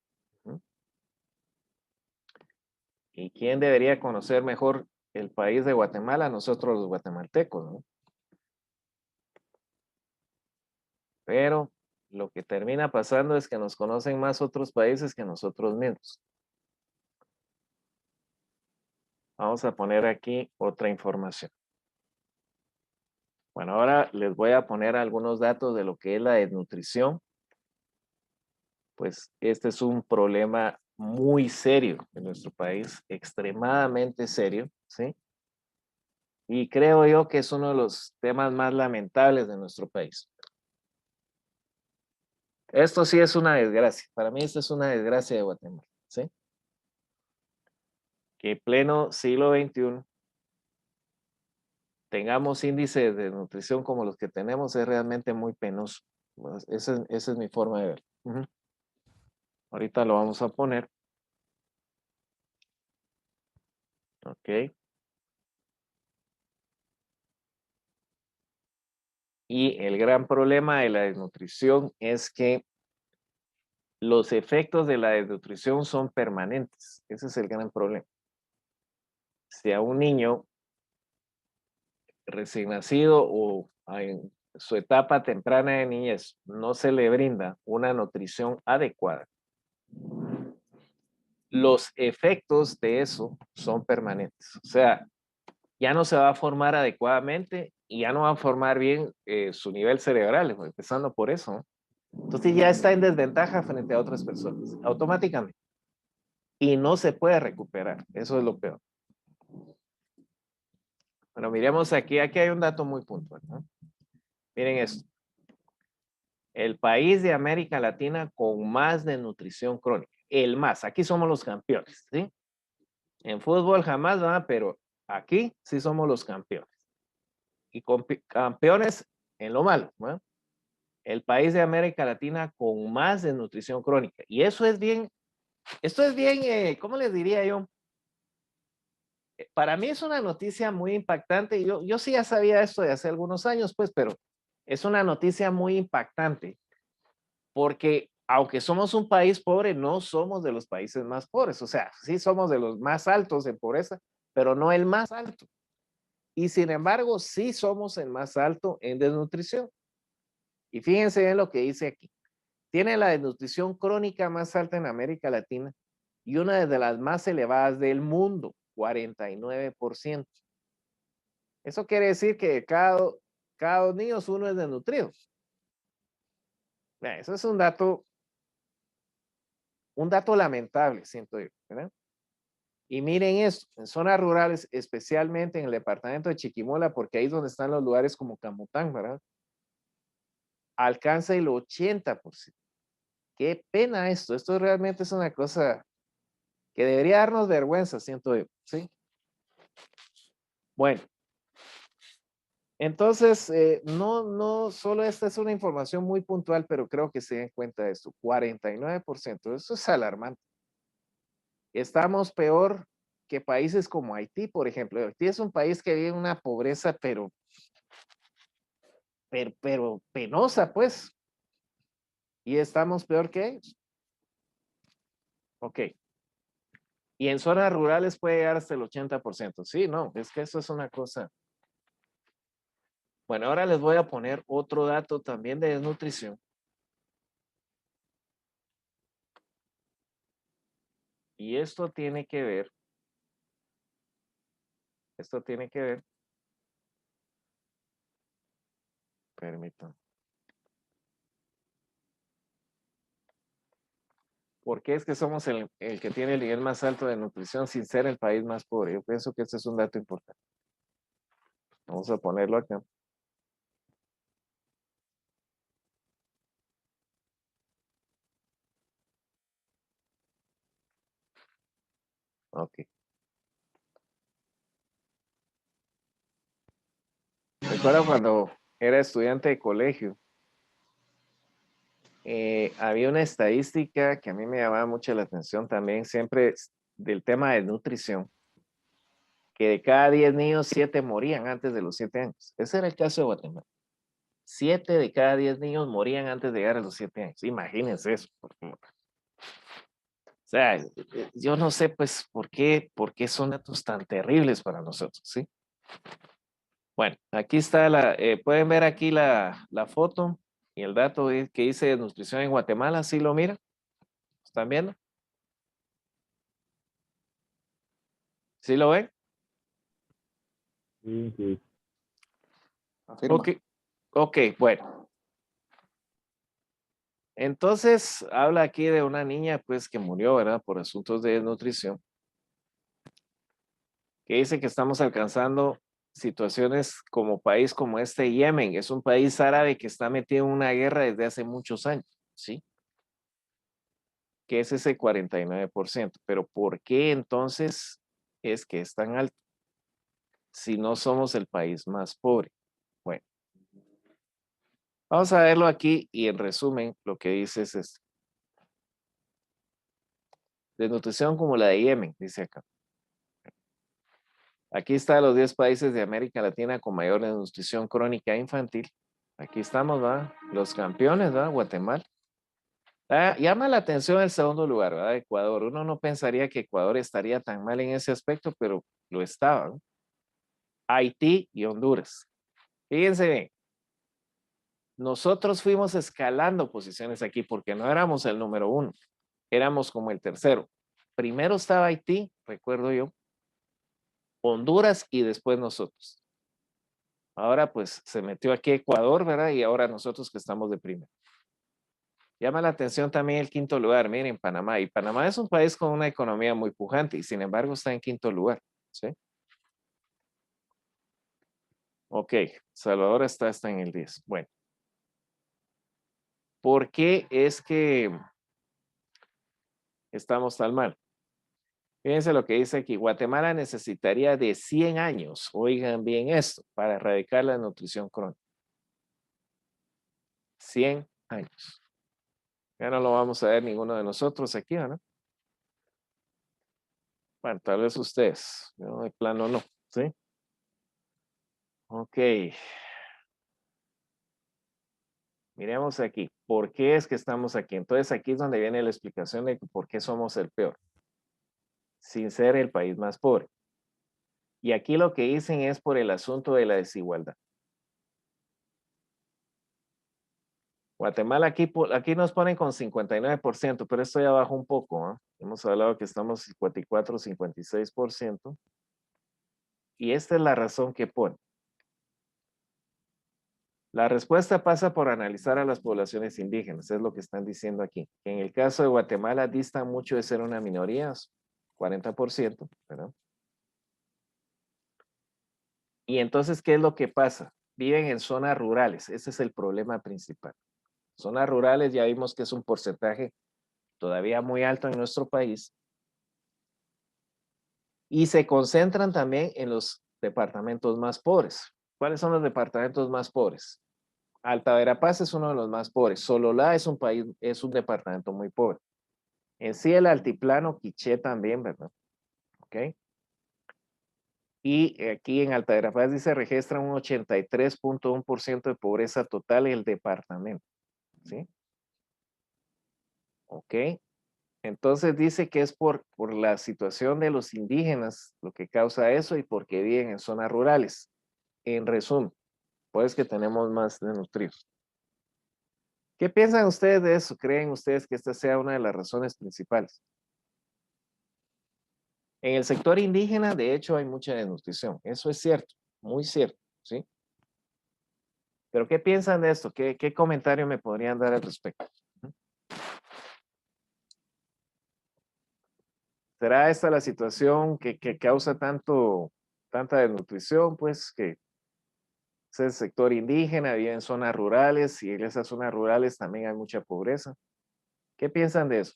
¿Y quién debería conocer mejor el país de Guatemala? Nosotros los guatemaltecos, ¿no? Pero lo que termina pasando es que nos conocen más otros países que nosotros mismos. Vamos a poner aquí otra información. Bueno, ahora les voy a poner algunos datos de lo que es la desnutrición. Pues este es un problema muy serio en nuestro país, extremadamente serio, ¿sí? Y creo yo que es uno de los temas más lamentables de nuestro país. Esto sí es una desgracia. Para mí esto es una desgracia de Guatemala, ¿sí? Que en pleno siglo XXI tengamos índices de nutrición como los que tenemos es realmente muy penoso. Pues, esa es mi forma de ver. Ujú. Ahorita lo vamos a poner. Ok. Y el gran problema de la desnutrición es que los efectos de la desnutrición son permanentes. Ese es el gran problema. Si a un niño recién nacido o en su etapa temprana de niñez no se le brinda una nutrición adecuada, los efectos de eso son permanentes. O sea, ya no se va a formar adecuadamente y ya no va a formar bien su nivel cerebral, empezando por eso, ¿no? Entonces ya está en desventaja frente a otras personas, automáticamente. Y no se puede recuperar. Eso es lo peor. Bueno, miremos aquí. Aquí hay un dato muy puntual, ¿no? Miren esto. El país de América Latina con más desnutrición crónica. El más. Aquí somos los campeones, ¿sí? En fútbol jamás, ¿verdad? Pero aquí sí somos los campeones. Y campeones en lo malo, ¿no? El país de América Latina con más desnutrición crónica. Y eso es bien, esto es bien, ¿cómo les diría yo? Para mí es una noticia muy impactante. Yo sí ya sabía esto de hace algunos años, pues, pero es una noticia muy impactante porque aunque somos un país pobre, no somos de los países más pobres. O sea, sí somos de los más altos en pobreza, pero no el más alto. Y sin embargo, sí somos el más alto en desnutrición. Y fíjense en lo que dice aquí. Tiene la desnutrición crónica más alta en América Latina y una de las más elevadas del mundo, 49%. Eso quiere decir que cada 2 niños uno es desnutrido. Eso es un dato lamentable, siento yo, ¿verdad? Y miren eso, en zonas rurales, especialmente en el departamento de Chiquimola, porque ahí es donde están los lugares como Camután, ¿verdad? Alcanza el 80%. Qué pena esto. Esto realmente es una cosa que debería darnos vergüenza, siento yo, ¿sí? Bueno, Entonces, no solo esta es una información muy puntual, pero creo que se den cuenta de esto. 49%, eso es alarmante. Estamos peor que países como Haití, por ejemplo. Haití es un país que vive en una pobreza, pero penosa, pues. Y estamos peor que ellos. Ok. Y en zonas rurales puede llegar hasta el 80%. Sí, no, es que eso es una cosa. Bueno, ahora les voy a poner otro dato también de desnutrición. Y esto tiene que ver permítanme. ¿Por qué es que somos el que tiene el nivel más alto de nutrición sin ser el país más pobre? Yo pienso que este es un dato importante. Vamos a ponerlo acá. Ok. Recuerdo cuando era estudiante de colegio, había una estadística que a mí me llamaba mucho la atención también, siempre del tema de nutrición, que de cada 10 niños, 7 morían antes de los 7 años. Ese era el caso de Guatemala. 7 de cada 10 niños morían antes de llegar a los 7 años. Imagínense eso. O sea, yo no sé pues por qué son datos tan terribles para nosotros, ¿sí? Bueno, aquí está pueden ver aquí la foto y el dato que dice de nutrición en Guatemala, ¿sí lo miran? ¿Están viendo? ¿Sí lo ven? Sí, sí. Afirma. Ok, bueno. Entonces, habla aquí de una niña, pues, que murió, ¿verdad? Por asuntos de desnutrición. Que dice que estamos alcanzando situaciones como país como este Yemen. Es un país árabe que está metido en una guerra desde hace muchos años, ¿sí? Que es ese 49%. Pero ¿por qué entonces es que es tan alto si no somos el país más pobre? Bueno, vamos a verlo aquí y en resumen lo que dice es esto. Desnutrición como la de Yemen, dice acá. Aquí están los 10 países de América Latina con mayor desnutrición crónica infantil. Aquí estamos, ¿va? Los campeones, ¿va? Guatemala. Llama la atención el segundo lugar, ¿verdad? Ecuador. Uno no pensaría que Ecuador estaría tan mal en ese aspecto, pero lo estaba, ¿no? Haití y Honduras. Fíjense bien, nosotros fuimos escalando posiciones aquí porque no éramos el número 1, éramos como el tercero. Primero estaba Haití, recuerdo yo, Honduras y después nosotros. Ahora pues se metió aquí Ecuador, ¿verdad? Y ahora nosotros que estamos de primero. Llama la atención también el quinto lugar, miren, Panamá. Y Panamá es un país con una economía muy pujante y sin embargo está en quinto lugar, ¿sí? Ok, Salvador está en el 10. Bueno, ¿por qué es que estamos tan mal? Fíjense lo que dice aquí. Guatemala necesitaría de 100 años, oigan bien esto, para erradicar la nutrición crónica. 100 años. Ya no lo vamos a ver ninguno de nosotros aquí, ¿no? Bueno, tal vez ustedes. Yo de plano no, ¿sí? Ok. Miremos aquí. ¿Por qué es que estamos aquí? Entonces aquí es donde viene la explicación de por qué somos el peor, sin ser el país más pobre. Y aquí lo que dicen es por el asunto de la desigualdad. Guatemala aquí nos ponen con 59%, pero esto ya bajó un poco, ¿eh? Hemos hablado que estamos 54, 56%. Y esta es la razón que pone. La respuesta pasa por analizar a las poblaciones indígenas, es lo que están diciendo aquí. En el caso de Guatemala distan mucho de ser una minoría, 40%, ¿verdad? Y entonces, ¿qué es lo que pasa? Viven en zonas rurales, ese es el problema principal. Zonas rurales ya vimos que es un porcentaje todavía muy alto en nuestro país. Y se concentran también en los departamentos más pobres. ¿Cuáles son los departamentos más pobres? Alta Verapaz es uno de los más pobres. Sololá es un departamento muy pobre. En sí el altiplano Quiché también, ¿verdad? ¿Ok? Y aquí en Alta Verapaz dice registra un 83.1% de pobreza total en el departamento. ¿Sí? ¿Ok? Entonces dice que es por la situación de los indígenas lo que causa eso y porque viven en zonas rurales. En resumen, pues que tenemos más desnutridos. ¿Qué piensan ustedes de eso? ¿Creen ustedes que esta sea una de las razones principales? En el sector indígena, de hecho, hay mucha desnutrición. Eso es cierto, muy cierto, ¿sí? Pero ¿qué piensan de esto? ¿Qué comentario me podrían dar al respecto? ¿Será esta la situación que causa tanta desnutrición? Pues que es el sector indígena, vive en zonas rurales y en esas zonas rurales también hay mucha pobreza. ¿Qué piensan de eso?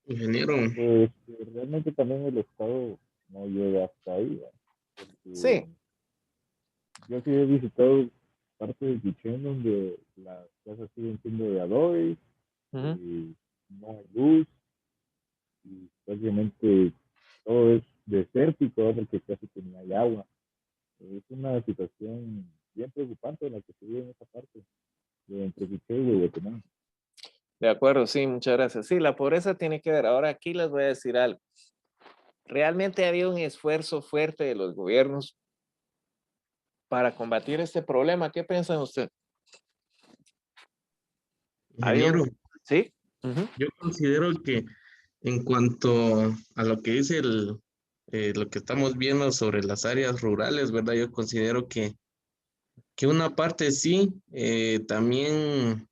Ingeniero. Pues realmente también el Estado no llega hasta ahí, ¿verdad? Sí. Porque yo sí he visitado partes de Quichén donde las casas siguen siendo de adobe, y no hay luz, y prácticamente todo es desértico, ¿verdad? Porque casi que ni hay agua. Es una situación bien preocupante en la que se vive en esa parte de entre Quichén y Guatemala. De acuerdo, sí, muchas gracias. Sí, la pobreza tiene que ver. Ahora aquí les voy a decir algo. Realmente ha habido un esfuerzo fuerte de los gobiernos para combatir este problema. ¿Qué piensan ustedes? Ingeniero, ¿Sí? yo considero que en cuanto a lo que dice lo que estamos viendo sobre las áreas rurales, ¿verdad? Yo considero que una parte sí, también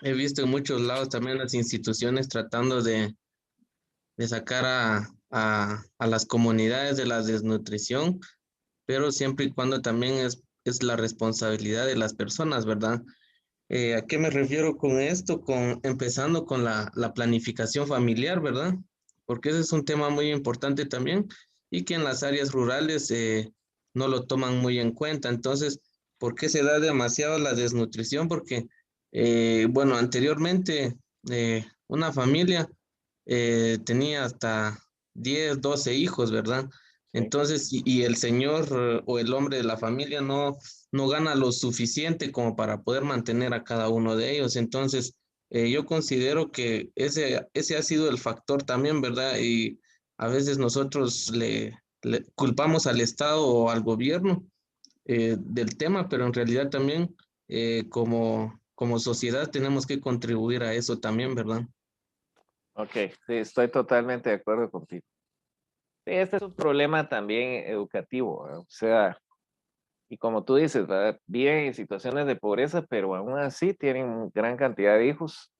he visto en muchos lados también las instituciones tratando de sacar a las comunidades de la desnutrición, pero siempre y cuando también es la responsabilidad de las personas, ¿verdad? ¿A qué me refiero con esto? Empezando con la planificación familiar, ¿verdad? Porque ese es un tema muy importante también y que en las áreas rurales no lo toman muy en cuenta. Entonces, ¿por qué se da demasiado la desnutrición? Porque, bueno, anteriormente una familia tenía hasta 10, 12 hijos, ¿verdad? Entonces, y el señor o el hombre de la familia no gana lo suficiente como para poder mantener a cada uno de ellos. Entonces, yo considero que ese ha sido el factor también, ¿verdad? Y a veces nosotros le culpamos al Estado o al gobierno del tema, pero en realidad también como sociedad tenemos que contribuir a eso también, ¿verdad? Ok, sí, estoy totalmente de acuerdo contigo. Sí, este es un problema también educativo, ¿verdad? O sea, y como tú dices, ¿verdad? Viven en situaciones de pobreza, pero aún así tienen gran cantidad de hijos.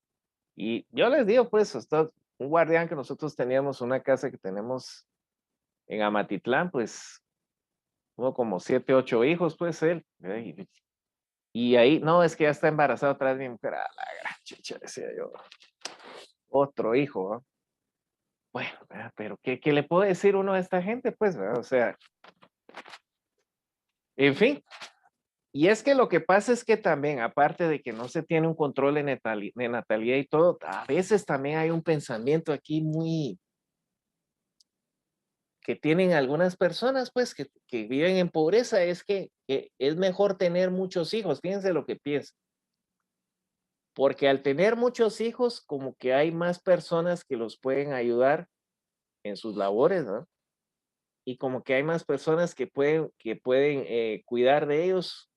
Y yo les digo, pues, hasta un guardián que nosotros teníamos, una casa que tenemos en Amatitlán, pues, tuvo como 7, 8 hijos, pues, él. Y ahí, no, es que ya está embarazada otra vez mi mujer. A la gran chicha, decía yo. Otro hijo, ¿no? Bueno, ¿verdad? Pero ¿qué le puedo decir uno a esta gente? Pues, ¿verdad? O sea, en fin. Y es que lo que pasa es que también, aparte de que no se tiene un control de natalidad y todo, a veces también hay un pensamiento aquí muy, que tienen algunas personas, pues, que viven en pobreza, es que es mejor tener muchos hijos. Fíjense lo que piensan. Porque al tener muchos hijos, como que hay más personas que los pueden ayudar en sus labores, ¿no? Y como que hay más personas que pueden cuidar de ellos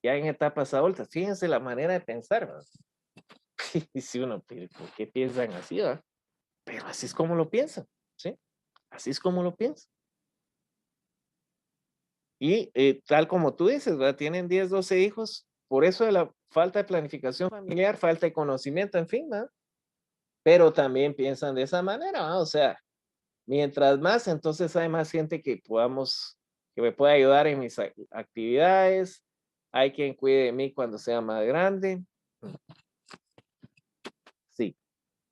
ya en etapas adultas. Fíjense la manera de pensar, ¿no? Y si uno, ¿por qué piensan así, va? Pero así es como lo piensan, ¿sí? Así es como lo piensan. Y tal como tú dices, ¿verdad? Tienen 10, 12 hijos, por eso de la falta de planificación familiar, falta de conocimiento, en fin, ¿no? Pero también piensan de esa manera, ¿no? O sea, mientras más, entonces hay más gente que me pueda ayudar en mis actividades, hay quien cuide de mí cuando sea más grande. Sí.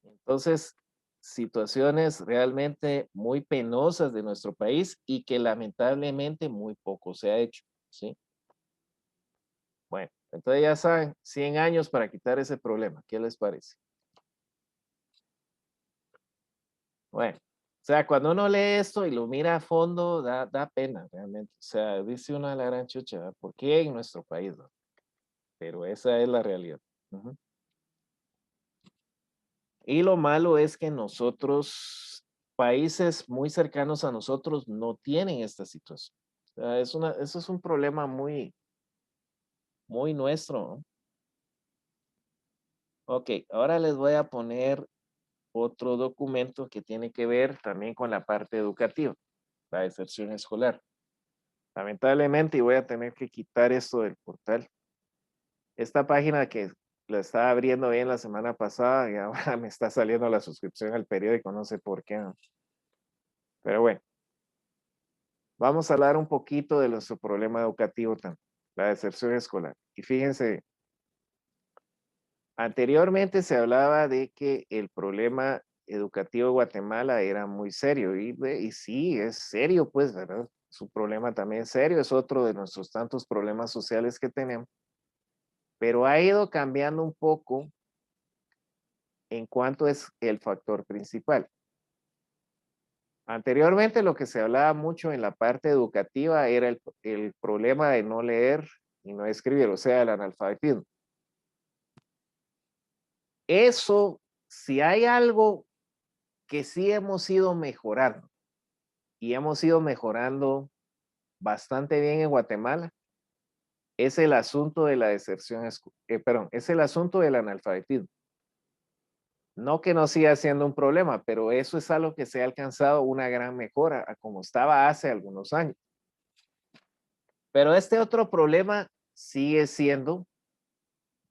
Entonces, situaciones realmente muy penosas de nuestro país y que lamentablemente muy poco se ha hecho, ¿sí? Bueno, entonces ya saben, 100 años para quitar ese problema. ¿Qué les parece? Bueno, o sea, cuando uno lee esto y lo mira a fondo, da pena realmente. O sea, dice uno a la gran chucha, ¿verdad? ¿Por qué en nuestro país? ¿No? Pero esa es la realidad. Ujú. Y lo malo es que nosotros, países muy cercanos a nosotros, no tienen esta situación. O sea, eso es un problema muy nuestro, ¿no? Ok, ahora les voy a poner otro documento que tiene que ver también con la parte educativa, la deserción escolar. Lamentablemente, y voy a tener que quitar esto del portal. Esta página que la estaba abriendo bien la semana pasada y ahora me está saliendo la suscripción al periódico, no sé por qué, ¿no? Pero bueno, vamos a hablar un poquito de nuestro problema educativo también, la deserción escolar. Y fíjense, anteriormente se hablaba de que el problema educativo de Guatemala era muy serio y sí, es serio, pues, ¿verdad? Es un problema también serio, es otro de nuestros tantos problemas sociales que tenemos, pero ha ido cambiando un poco en cuanto es el factor principal. Anteriormente lo que se hablaba mucho en la parte educativa era el problema de no leer y no escribir, o sea, el analfabetismo. Eso, si hay algo que sí hemos ido mejorando y hemos ido mejorando bastante bien en Guatemala, es el asunto de la deserción, perdón, es el asunto del analfabetismo. No que no siga siendo un problema, pero eso es algo que se ha alcanzado una gran mejora a como estaba hace algunos años. Pero este otro problema sigue siendo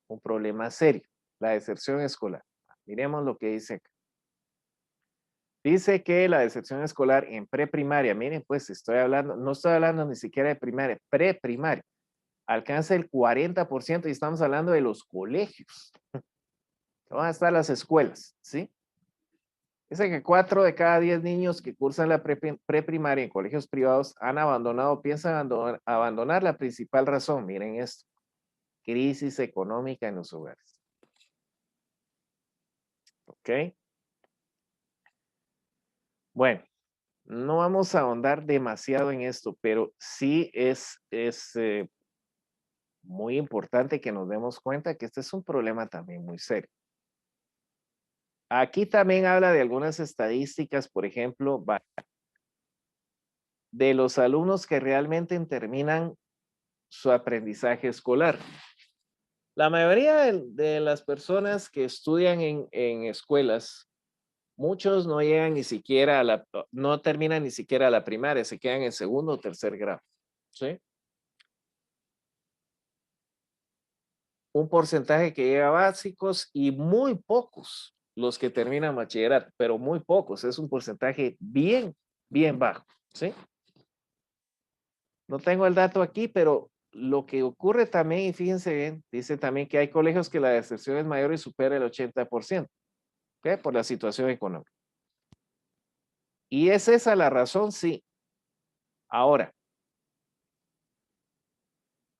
un problema serio, la deserción escolar. Miremos lo que dice acá. Dice que la deserción escolar en preprimaria, miren, pues estoy hablando, no estoy hablando ni siquiera de primaria, preprimaria, alcanza el 40% y estamos hablando de los colegios. Van a estar las escuelas, ¿sí? Dice que 4 de cada 10 niños que cursan la preprimaria en colegios privados han abandonado, piensan abandonar la principal razón. Miren esto, crisis económica en los hogares. ¿Ok? Bueno, no vamos a ahondar demasiado en esto, pero sí es muy importante que nos demos cuenta que este es un problema también muy serio. Aquí también habla de algunas estadísticas, por ejemplo, de los alumnos que realmente terminan su aprendizaje escolar. La mayoría de las personas que estudian en escuelas, muchos no llegan ni siquiera no terminan ni siquiera la primaria, se quedan en segundo o tercer grado, ¿sí? Un porcentaje que llega a básicos y muy pocos los que terminan bachillerato, pero muy pocos, es un porcentaje bien bajo, ¿sí? No tengo el dato aquí, pero lo que ocurre también, y fíjense bien, dice también que hay colegios que la deserción es mayor y supera el 80%, ¿ok? Por la situación económica. Y es esa la razón, sí. Ahora,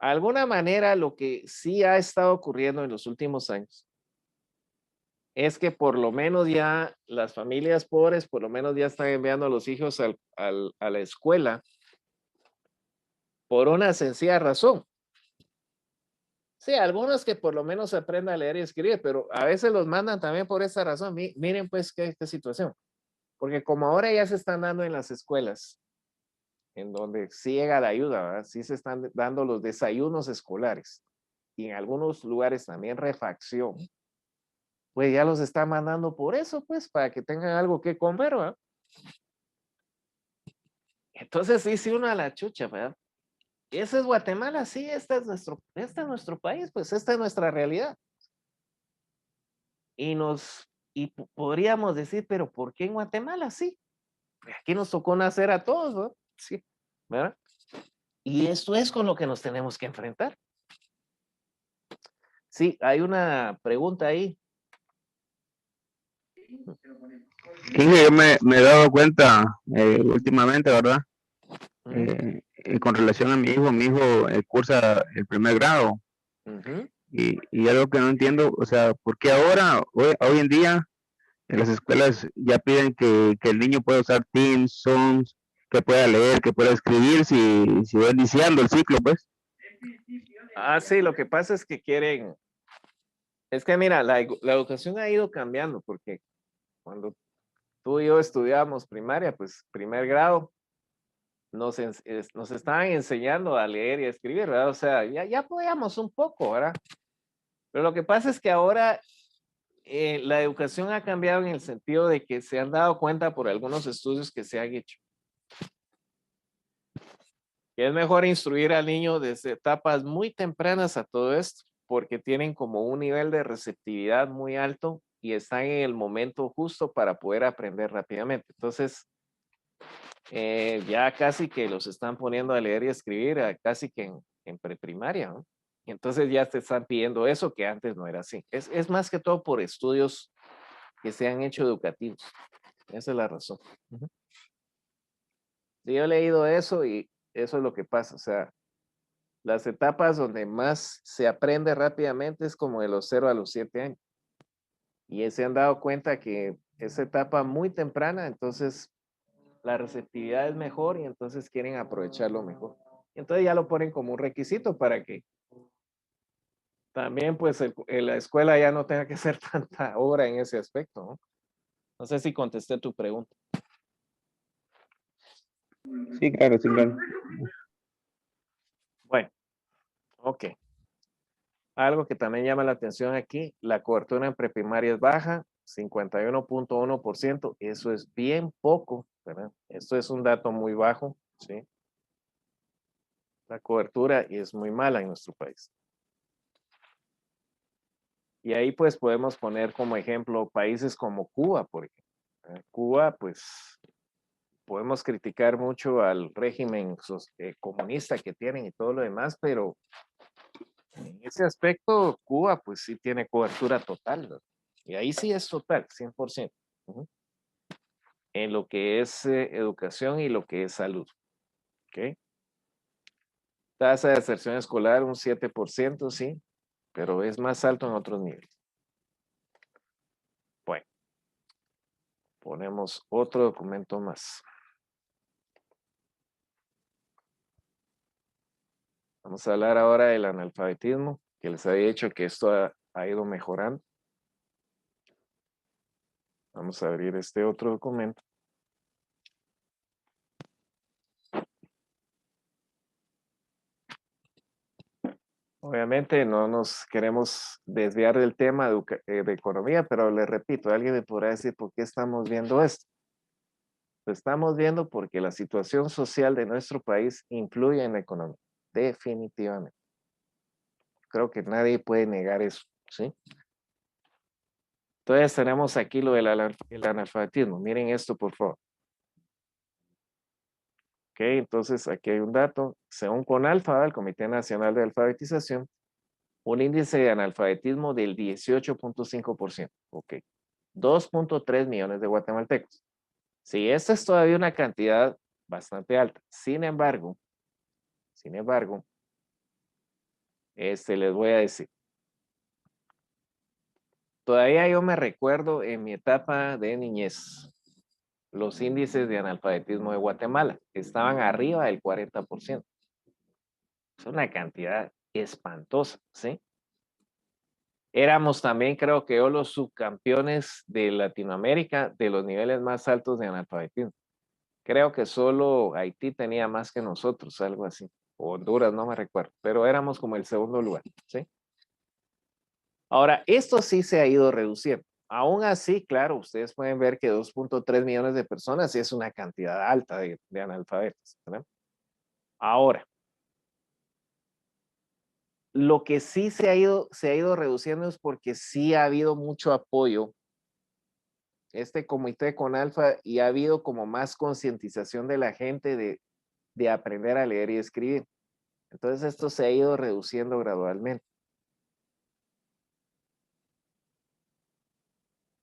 de alguna manera lo que sí ha estado ocurriendo en los últimos años es que por lo menos ya las familias pobres, por lo menos ya están enviando a los hijos a la escuela por una sencilla razón. Sí, algunos que por lo menos aprendan a leer y escribir, pero a veces los mandan también por esa razón. Miren pues qué situación. Porque como ahora ya se están dando en las escuelas, en donde sí llega la ayuda, ¿verdad? Sí se están dando los desayunos escolares y en algunos lugares también refacción, pues ya los están mandando por eso, pues, para que tengan algo que comer, ¿verdad? Entonces sí, uno a la chucha, ¿verdad? Ese es Guatemala, sí, este es nuestro país, pues esta es nuestra realidad. Y podríamos decir, pero ¿por qué en Guatemala sí? Aquí nos tocó nacer a todos, ¿no? Sí, ¿verdad? Y esto es con lo que nos tenemos que enfrentar. Sí, hay una pregunta ahí. Yo me he dado cuenta últimamente, ¿verdad? Con relación a mi hijo cursa el primer grado. Y algo que no entiendo, o sea, ¿por qué ahora, hoy en día, en las escuelas ya piden que el niño pueda usar Teams, Zoom, que pueda leer, que pueda escribir, si va iniciando el ciclo, pues? Sí, lo que pasa es que quieren, es que mira, la educación ha ido cambiando, porque cuando tú y yo estudiábamos primaria, pues primer grado, nos estaban enseñando a leer y a escribir, ¿verdad? O sea, ya podíamos un poco, ¿verdad? Pero lo que pasa es que ahora la educación ha cambiado en el sentido de que se han dado cuenta por algunos estudios que se han hecho que es mejor instruir al niño desde etapas muy tempranas a todo esto, porque tienen como un nivel de receptividad muy alto y están en el momento justo para poder aprender rápidamente. Entonces, ya casi que los están poniendo a leer y a escribir, casi que en preprimaria, ¿no? Y entonces ya te están pidiendo eso que antes no era así. Es más que todo por estudios que se han hecho educativos. Esa es la razón. Sí, yo he leído eso y eso es lo que pasa. O sea, las etapas donde más se aprende rápidamente es como de los 0 a los 7 años. Y se han dado cuenta que esa etapa muy temprana, entonces la receptividad es mejor y entonces quieren aprovecharlo mejor. Entonces ya lo ponen como un requisito para que también pues la escuela ya no tenga que hacer tanta obra en ese aspecto, ¿no? No sé si contesté tu pregunta. Sí, claro, sí, claro. Bueno, ok. Algo que también llama la atención aquí, la cobertura en preprimaria es baja, 51.1%, eso es bien poco, ¿verdad? Esto es un dato muy bajo, ¿sí? La cobertura es muy mala en nuestro país. Y ahí pues podemos poner como ejemplo países como Cuba, por ejemplo. Cuba, pues podemos criticar mucho al régimen comunista que tienen y todo lo demás, pero en ese aspecto Cuba pues sí tiene cobertura total, ¿verdad? Y ahí sí es total, 100%. En lo que es educación y lo que es salud. ¿Ok? Tasa de deserción escolar un 7%, sí, pero es más alto en otros niveles. Bueno, ponemos otro documento más. Vamos a hablar ahora del analfabetismo, que les había dicho que esto ha ido mejorando. Vamos a abrir este otro documento. Obviamente no nos queremos desviar del tema de economía, pero les repito, alguien me podrá decir por qué estamos viendo esto. Lo estamos viendo porque la situación social de nuestro país influye en la economía, definitivamente. Creo que nadie puede negar eso, ¿sí? Entonces tenemos aquí lo del el analfabetismo. Miren esto, por favor. Ok, entonces aquí hay un dato. Según CONALFA, el Comité Nacional de Alfabetización, un índice de analfabetismo del 18.5%. Ok. 2.3 millones de guatemaltecos. Sí, esta es todavía una cantidad bastante alta. Sin embargo, les voy a decir. Todavía yo me recuerdo en mi etapa de niñez, los índices de analfabetismo de Guatemala estaban arriba del 40%. Es una cantidad espantosa, ¿sí? Éramos también, creo que yo, los subcampeones de Latinoamérica de los niveles más altos de analfabetismo. Creo que solo Haití tenía más que nosotros, algo así. O Honduras, no me recuerdo, pero éramos como el segundo lugar, ¿sí? Ahora, esto sí se ha ido reduciendo. Aún así, claro, ustedes pueden ver que 2.3 millones de personas es una cantidad alta de analfabetos, ¿verdad? Ahora, lo que sí se ha ido reduciendo es porque sí ha habido mucho apoyo este comité con Alfa y ha habido como más concientización de la gente de aprender a leer y escribir. Entonces esto se ha ido reduciendo gradualmente.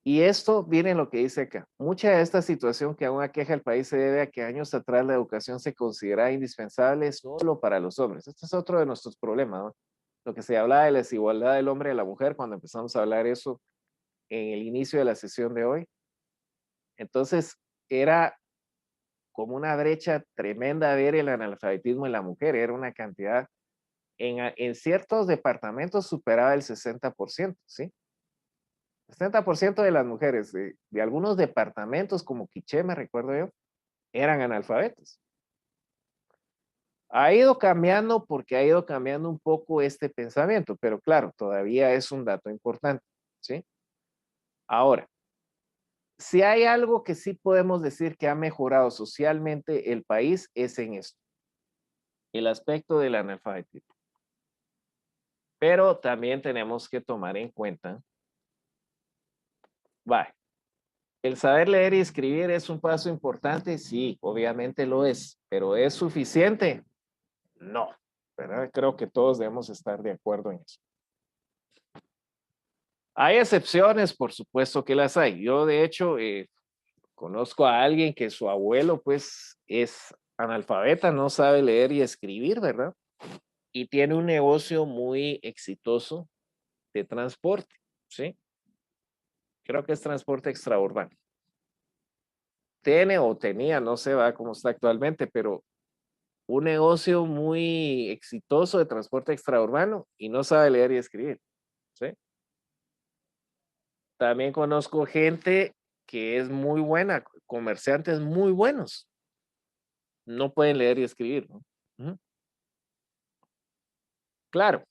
Y esto, miren lo que dice acá. Mucha de esta situación que aún aqueja al país se debe a que años atrás la educación se consideraba indispensable solo para los hombres. Este es otro de nuestros problemas, ¿no? Lo que se hablaba de la desigualdad del hombre y la mujer cuando empezamos a hablar eso en el inicio de la sesión de hoy. Entonces, era como una brecha tremenda ver el analfabetismo en la mujer. Era una cantidad, en ciertos departamentos superaba el 60%, ¿sí? 60% de las mujeres de algunos departamentos como Quiché, me recuerdo yo, eran analfabetos. Ha ido cambiando porque ha ido cambiando un poco este pensamiento, pero claro, todavía es un dato importante, ¿sí? Ahora, si hay algo que sí podemos decir que ha mejorado socialmente el país es en esto, el aspecto del analfabetismo. Pero también tenemos que tomar en cuenta, el saber leer y escribir es un paso importante, sí, obviamente lo es, pero ¿es suficiente? No, ¿verdad? Creo que todos debemos estar de acuerdo en eso. Hay excepciones, por supuesto que las hay. Yo, de hecho, conozco a alguien que su abuelo, pues, es analfabeta, no sabe leer y escribir, ¿verdad? Y tiene un negocio muy exitoso de transporte, ¿sí? Creo que es transporte extraurbano. Tiene o tenía, no sé, va cómo está actualmente, pero un negocio muy exitoso de transporte extraurbano y no sabe leer y escribir, ¿sí? También conozco gente que es muy buena, comerciantes muy buenos, no pueden leer y escribir, ¿no? Ujú. Claro,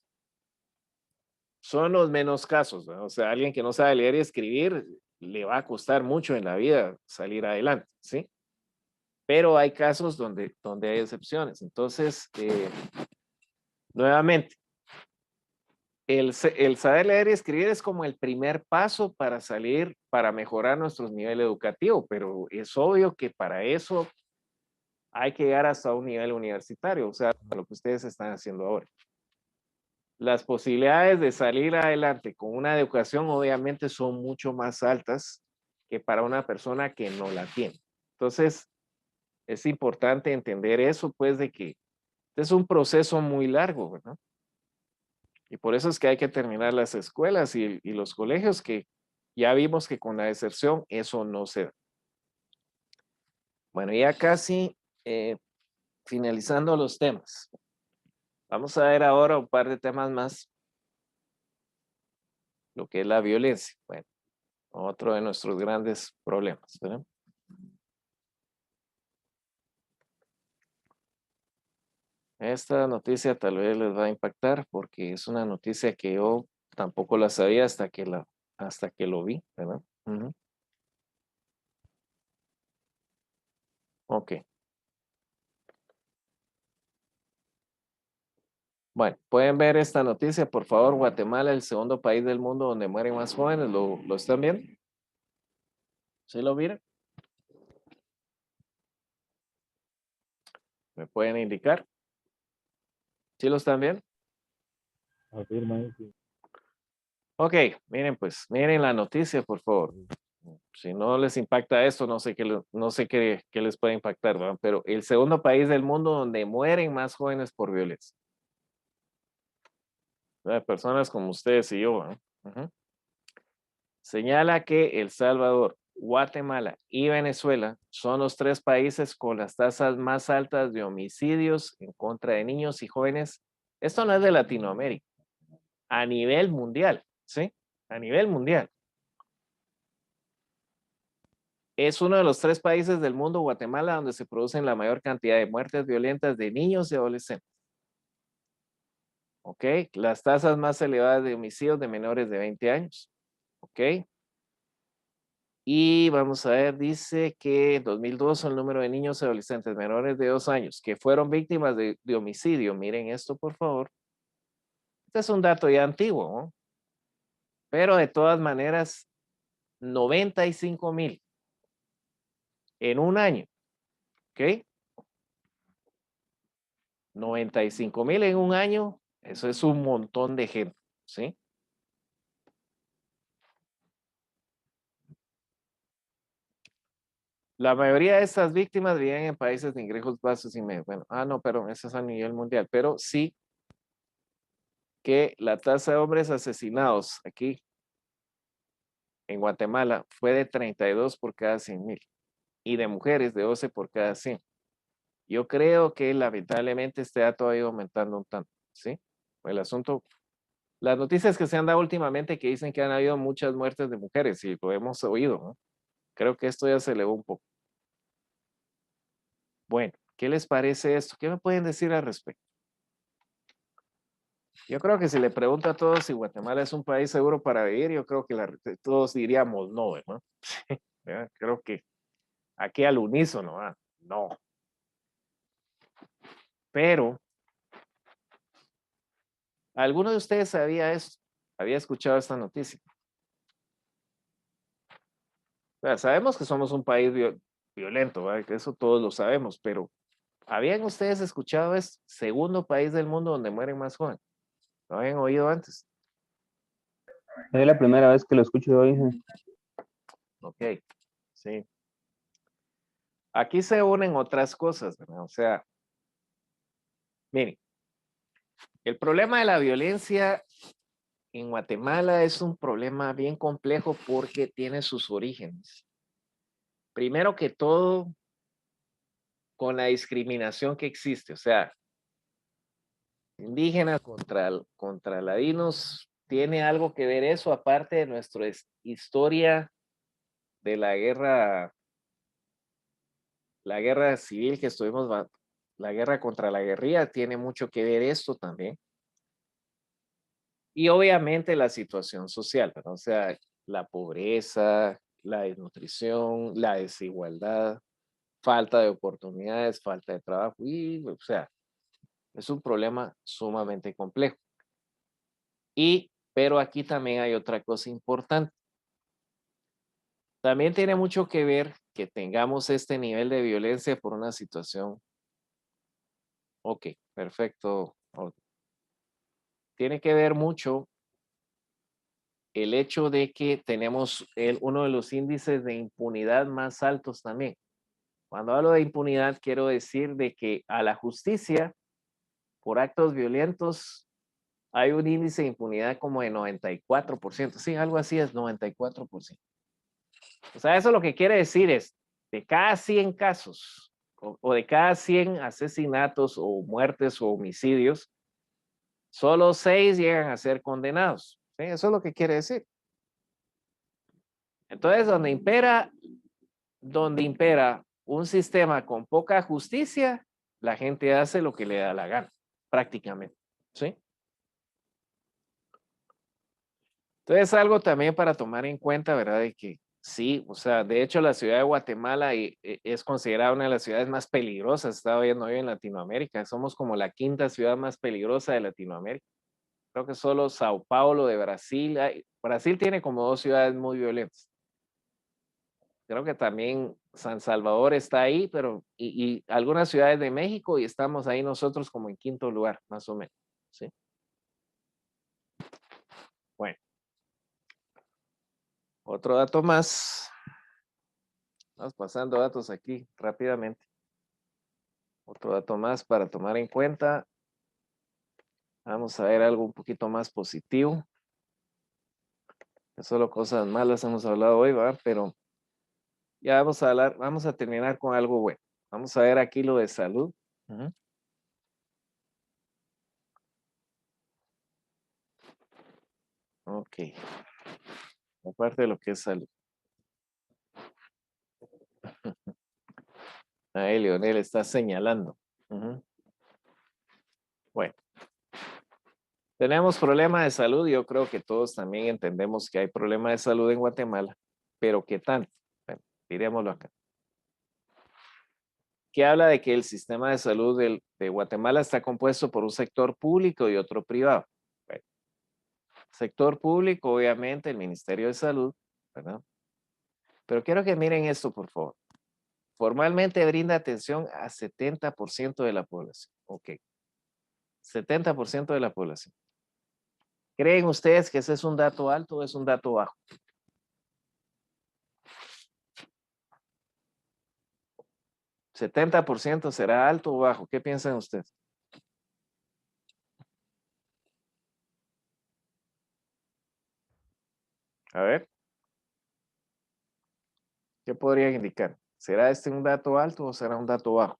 son los menos casos, ¿no? O sea, alguien que no sabe leer y escribir le va a costar mucho en la vida salir adelante, ¿sí? Pero hay casos donde hay excepciones. Entonces, nuevamente, el saber leer y escribir es como el primer paso para salir, para mejorar nuestro nivel educativo, pero es obvio que para eso hay que llegar hasta un nivel universitario, o sea, lo que ustedes están haciendo ahora. Las posibilidades de salir adelante con una educación obviamente son mucho más altas que para una persona que no la tiene. Entonces, es importante entender eso, pues, de que es un proceso muy largo, ¿verdad? Y por eso es que hay que terminar las escuelas y los colegios, que ya vimos que con la deserción eso no se da. Bueno, ya casi finalizando los temas. Vamos a ver ahora un par de temas más. Lo que es la violencia. Bueno, otro de nuestros grandes problemas, ¿verdad? Esta noticia tal vez les va a impactar porque es una noticia que yo tampoco la sabía hasta que lo vi, ¿verdad? Ujú. Ok. Bueno, pueden ver esta noticia, por favor. Guatemala, el segundo país del mundo donde mueren más jóvenes. ¿Lo están viendo? ¿Sí lo miran? ¿Me pueden indicar? ¿Sí lo están viendo? Afirma eso. Ok, miren pues, miren la noticia, por favor. Si no les impacta esto, no sé qué les puede impactar, ¿verdad? Pero el segundo país del mundo donde mueren más jóvenes por violencia. Personas como ustedes y yo, ¿verdad? Ujú. Señala que El Salvador, Guatemala y Venezuela son los 3 países con las tasas más altas de homicidios en contra de niños y jóvenes. Esto no es de Latinoamérica, a nivel mundial, ¿sí? A nivel mundial. Es uno de los 3 países del mundo, Guatemala, donde se producen la mayor cantidad de muertes violentas de niños y adolescentes. ¿Ok? Las tasas más elevadas de homicidios de menores de 20 años. ¿Ok? Y vamos a ver, dice que en 2002 el número de niños y adolescentes menores de 2 años que fueron víctimas de homicidio. Miren esto, por favor. Este es un dato ya antiguo, ¿no? Pero de todas maneras, 95,000 en un año. ¿Ok? 95,000 en un año, eso es un montón de gente, ¿sí? La mayoría de estas víctimas viven en países de ingresos bajos y medios. Bueno, no, pero eso es a nivel mundial. Pero sí que la tasa de hombres asesinados aquí en Guatemala fue de 32 por cada 100,000 y de mujeres de 12 por cada 100. Yo creo que lamentablemente este dato ha ido aumentando un tanto, ¿sí? El asunto, las noticias que se han dado últimamente que dicen que han habido muchas muertes de mujeres y lo hemos oído, ¿no? Creo que esto ya se elevó un poco. Bueno, ¿qué les parece esto? ¿Qué me pueden decir al respecto? Yo creo que si le pregunto a todos si Guatemala es un país seguro para vivir, yo creo que todos diríamos no, ¿verdad? ¿Verdad? Creo que aquí al unísono, no. Pero, ¿alguno de ustedes sabía esto? ¿Había escuchado esta noticia? O sea, sabemos que somos un país violento, ¿verdad? Que eso todos lo sabemos, pero ¿habían ustedes escuchado esto? Segundo país del mundo donde mueren más jóvenes. ¿Lo habían oído antes? Es la primera vez que lo escucho hoy. Ok, sí. Aquí se unen otras cosas, ¿verdad? O sea, miren, el problema de la violencia en Guatemala es un problema bien complejo porque tiene sus orígenes. Primero que todo, con la discriminación que existe, o sea, indígenas contra ladinos, tiene algo que ver eso, aparte de nuestra historia de la guerra civil que estuvimos, la guerra contra la guerrilla, tiene mucho que ver esto también. Y obviamente la situación social, ¿verdad? O sea, la pobreza, la desnutrición, la desigualdad, falta de oportunidades, falta de trabajo, y o sea, es un problema sumamente complejo. Pero aquí también hay otra cosa importante. También tiene mucho que ver que tengamos este nivel de violencia por una situación. Ok, perfecto. Tiene que ver mucho el hecho de que tenemos uno de los índices de impunidad más altos también. Cuando hablo de impunidad, quiero decir de que a la justicia por actos violentos hay un índice de impunidad como de 94%. Sí, algo así es 94%. O sea, eso lo que quiere decir es, de cada 100 casos o de cada 100 asesinatos o muertes o homicidios, solo 6 llegan a ser condenados. ¿Sí? Eso es lo que quiere decir. Entonces, donde impera un sistema con poca justicia, la gente hace lo que le da la gana, prácticamente. ¿Sí? Entonces, algo también para tomar en cuenta, ¿verdad? De que sí, o sea, de hecho, la ciudad de Guatemala es considerada una de las ciudades más peligrosas, estaba viendo hoy en Latinoamérica. Somos como la quinta ciudad más peligrosa de Latinoamérica. Creo que solo Sao Paulo de Brasil. Brasil tiene como 2 ciudades muy violentas. Creo que también San Salvador está ahí, pero y algunas ciudades de México y estamos ahí nosotros como en quinto lugar, más o menos. ¿Sí? Bueno, otro dato más. Vamos pasando datos aquí rápidamente. Otro dato más para tomar en cuenta. Vamos a ver algo un poquito más positivo. No solo cosas malas hemos hablado hoy, ¿va? Pero ya vamos a terminar con algo bueno. Vamos a ver aquí lo de salud. Ok. Aparte de lo que es salud. Ahí Leonel está señalando. Bueno. Tenemos problemas de salud. Yo creo que todos también entendemos que hay problemas de salud en Guatemala. Pero ¿qué tanto? Bueno, dirémoslo acá. Que habla de que el sistema de salud de Guatemala está compuesto por un sector público y otro privado. Bueno, sector público, obviamente, el Ministerio de Salud, ¿verdad? Pero quiero que miren esto, por favor. Formalmente brinda atención a 70% de la población. Ok. 70% de la población. ¿Creen ustedes que ese es un dato alto o es un dato bajo? ¿70% será alto o bajo? ¿Qué piensan ustedes? A ver. ¿Qué podría indicar? ¿Será este un dato alto o será un dato bajo?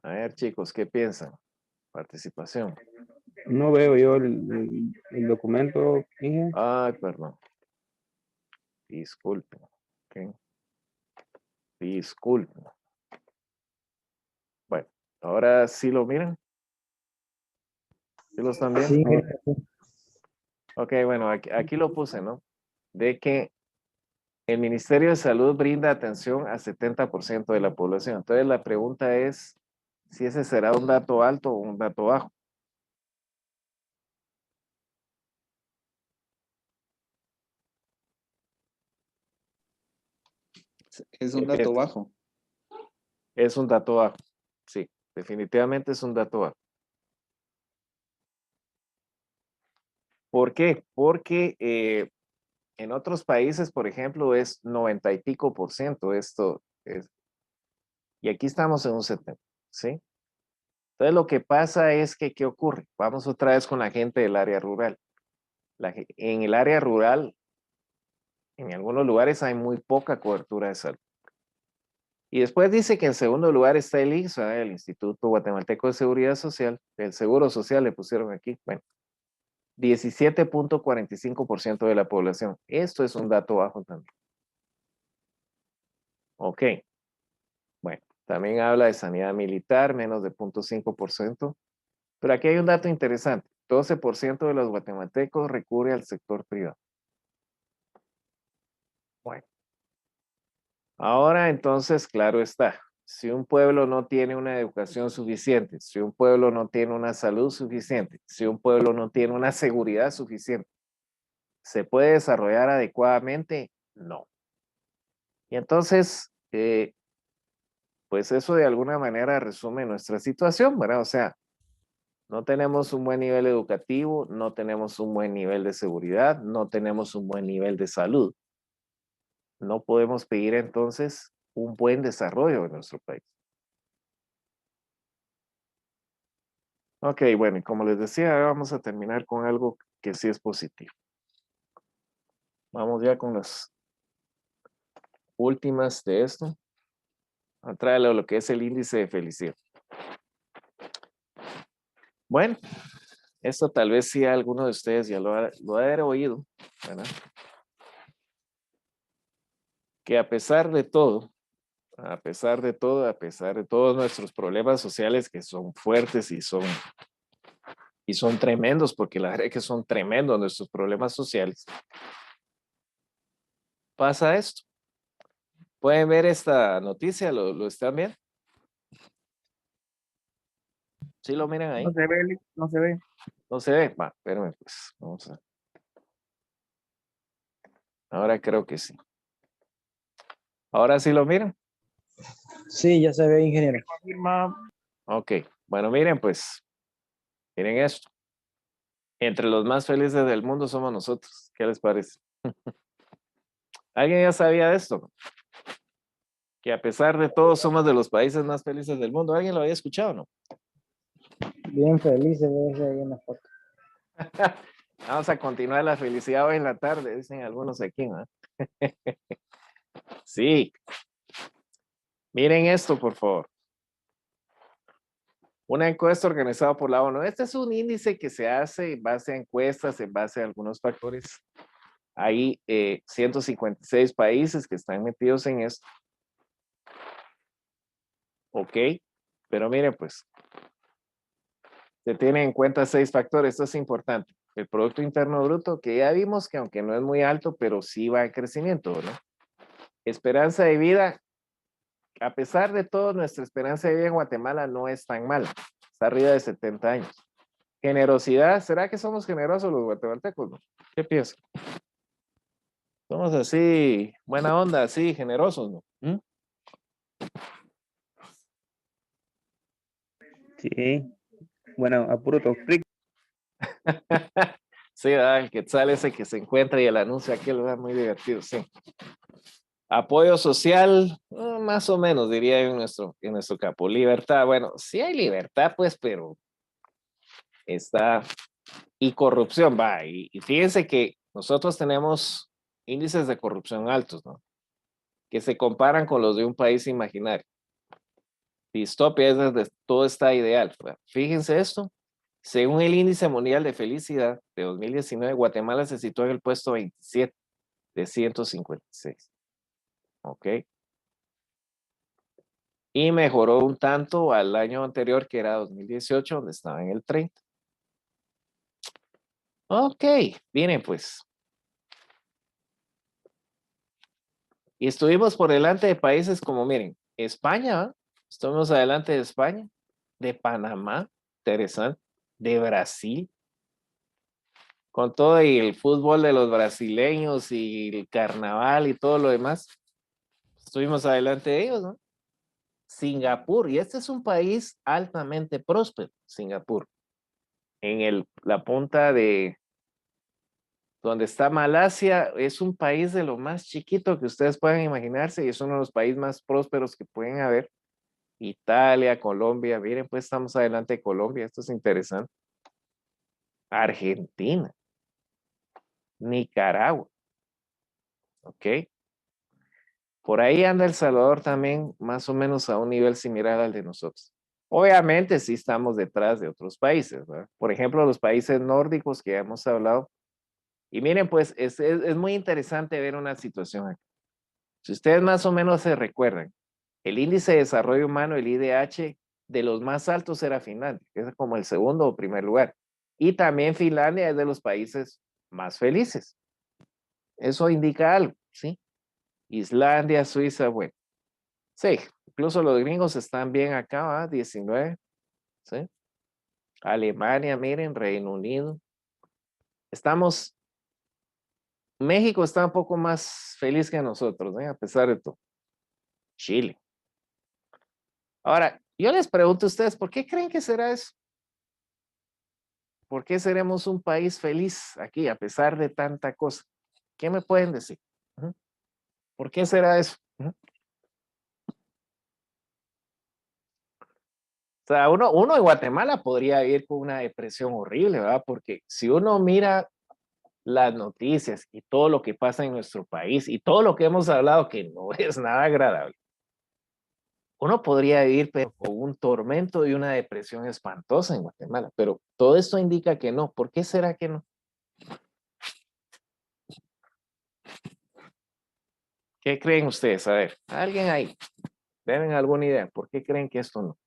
A ver, chicos, ¿qué piensan? Participación. No veo yo el documento, Inge. Ay, perdón. Disculpen. Ok. Disculpen. Bueno, ahora sí lo miran. ¿Sí lo están viendo? Sí, Ok, bueno, aquí lo puse, ¿no? De que el Ministerio de Salud brinda atención a 70% de la población. Entonces la pregunta es si ese será un dato alto o un dato bajo. Es un dato bajo. Es un dato bajo. Sí, definitivamente es un dato bajo. ¿Por qué? Porque en otros países, por ejemplo, es 90 y pico por ciento esto. Y aquí estamos en un 70, ¿sí? Entonces lo que pasa es que, ¿qué ocurre? Vamos otra vez con la gente del área rural. En el área rural, en algunos lugares hay muy poca cobertura de salud. Y después dice que en segundo lugar está el IGSA, el Instituto Guatemalteco de Seguridad Social, el Seguro Social le pusieron aquí. Bueno, 17.45% de la población. Esto es un dato bajo también. Ok. Bueno, también habla de sanidad militar, menos de 0.5%. Pero aquí hay un dato interesante. 12% de los guatemaltecos recurre al sector privado. Bueno. Ahora entonces, claro está. Si un pueblo no tiene una educación suficiente, si un pueblo no tiene una salud suficiente, si un pueblo no tiene una seguridad suficiente, ¿se puede desarrollar adecuadamente? No. Y entonces, pues eso de alguna manera resume nuestra situación, ¿verdad? O sea, no tenemos un buen nivel educativo, no tenemos un buen nivel de seguridad, no tenemos un buen nivel de salud. No podemos pedir entonces un buen desarrollo en nuestro país. Ok, bueno, y como les decía, vamos a terminar con algo que sí es positivo. Vamos ya con las últimas de esto. A traerle lo que es el índice de felicidad. Bueno, esto tal vez sí alguno de ustedes ya lo ha de haber oído, ¿verdad? Que a pesar de todo, a pesar de todos nuestros problemas sociales que son fuertes y son tremendos, porque la verdad es que son tremendos nuestros problemas sociales, pasa esto. ¿Pueden ver esta noticia? ¿Lo están viendo? ¿Sí lo miran ahí? no se ve, no se ve. No se ve. Va, espérame pues. Vamos a. Ahora creo que sí. ¿Ahora sí lo miran? Sí, ya se ve, ingeniero. Ok. Bueno, miren pues. Miren esto. Entre los más felices del mundo somos nosotros. ¿Qué les parece? ¿Alguien ya sabía de esto? Que a pesar de todo somos de los países más felices del mundo. ¿Alguien lo había escuchado o no? Bien feliz se ve ahí en la foto. Vamos a continuar la felicidad hoy en la tarde, dicen algunos aquí, ¿no? Sí. Miren esto, por favor. Una encuesta organizada por la ONU. Este es un índice que se hace en base a encuestas, en base a algunos factores. Hay 156 países que están metidos en esto. Ok, pero miren pues, se tienen en cuenta 6 factores, esto es importante. El Producto Interno Bruto, que ya vimos que aunque no es muy alto, pero sí va en crecimiento, ¿no? Esperanza de vida, a pesar de todo, nuestra esperanza de vida en Guatemala no es tan mala, está arriba de 70 años. Generosidad, ¿será que somos generosos los guatemaltecos? ¿No? ¿Qué piensan? Somos así, buena onda, así, generosos, ¿no? ¿Mm? Sí. Bueno, a puro top freak. Sí, ¿verdad? El Quetzal ese que se encuentra y el anuncio aquel, ¿verdad? Muy divertido, sí. Apoyo social, más o menos, diría yo en nuestro campo. Libertad, bueno, sí hay libertad, pues, pero está... Y corrupción, va. Y fíjense que nosotros tenemos índices de corrupción altos, ¿no? Que se comparan con los de un país imaginario. Distopia es donde todo está ideal. Fíjense esto. Según el Índice Mundial de Felicidad de 2019, Guatemala se situó en el puesto 27 de 156. ¿Ok? Y mejoró un tanto al año anterior, que era 2018, donde estaba en el 30. Ok, miren pues. Y estuvimos por delante de países como, miren, España, ¿eh? Estuvimos adelante de España, de Panamá, interesante, de Brasil, con todo y el fútbol de los brasileños y el carnaval y todo lo demás, estuvimos adelante de ellos, ¿no? Singapur, y este es un país altamente próspero, Singapur, en la punta de donde está Malasia, es un país de lo más chiquito que ustedes puedan imaginarse y es uno de los países más prósperos que pueden haber. Italia, Colombia, miren, pues estamos adelante de Colombia, esto es interesante. Argentina, Nicaragua, ¿ok? Por ahí anda El Salvador también, más o menos a un nivel similar al de nosotros. Obviamente sí estamos detrás de otros países, ¿verdad? Por ejemplo, los países nórdicos que ya hemos hablado. Y miren, pues es muy interesante ver una situación aquí. Si ustedes más o menos se recuerdan, el índice de desarrollo humano, el IDH, de los más altos era Finlandia, que es como el segundo o primer lugar. Y también Finlandia es de los países más felices. Eso indica algo, ¿sí? Islandia, Suiza, bueno. Sí, incluso los gringos están bien acá, ¿va? 19, ¿sí? Alemania, miren, Reino Unido. México está un poco más feliz que nosotros, ¿eh? A pesar de todo. Chile. Ahora, yo les pregunto a ustedes, ¿por qué creen que será eso? ¿Por qué seremos un país feliz aquí a pesar de tanta cosa? ¿Qué me pueden decir? ¿Por qué será eso? O sea, uno en Guatemala podría vivir con una depresión horrible, ¿verdad? Porque si uno mira las noticias y todo lo que pasa en nuestro país y todo lo que hemos hablado que no es nada agradable, uno podría vivir pero con un tormento y una depresión espantosa en Guatemala, pero todo esto indica que no. ¿Por qué será que no? ¿Qué creen ustedes? A ver, alguien ahí, ¿tienen alguna idea? ¿Por qué creen que esto no?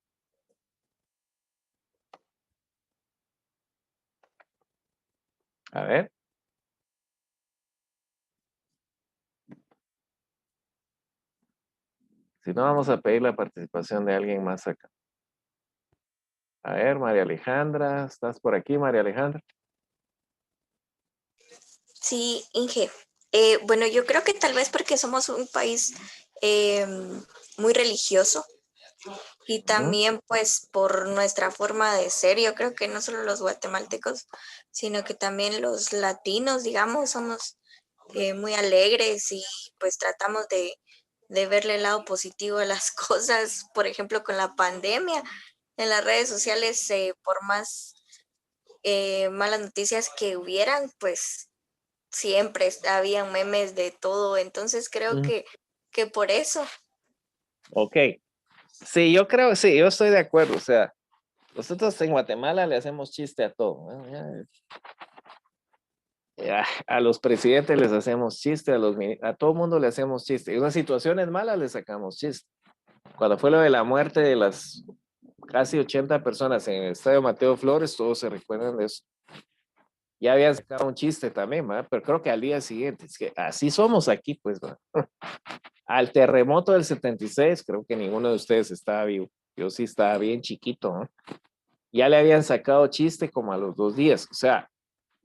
A ver. Si no, vamos a pedir la participación de alguien más acá. A ver, María Alejandra, ¿estás por aquí, María Alejandra? Sí, Inge. Bueno, yo creo que tal vez porque somos un país muy religioso y también pues por nuestra forma de ser, yo creo que no solo los guatemaltecos, sino que también los latinos, digamos, somos muy alegres y pues tratamos de verle el lado positivo a las cosas. Por ejemplo, con la pandemia, en las redes sociales, por más malas noticias que hubieran, pues siempre habían memes de todo. Entonces creo que por eso. Ok. Sí, yo creo, sí, yo estoy de acuerdo. O sea, nosotros en Guatemala le hacemos chiste a todo, ¿no? A los presidentes les hacemos chiste, a todo mundo le hacemos chiste. Y en las situaciones malas le sacamos chiste. Cuando fue lo de la muerte de las casi 80 personas en el estadio Mateo Flores, todos se recuerdan de eso. Ya habían sacado un chiste también, ¿verdad? Pero creo que al día siguiente, es que así somos aquí, pues, ¿verdad? Al terremoto del 76, creo que ninguno de ustedes estaba vivo. Yo sí estaba bien chiquito, ¿no? Ya le habían sacado chiste como a los 2 días. O sea,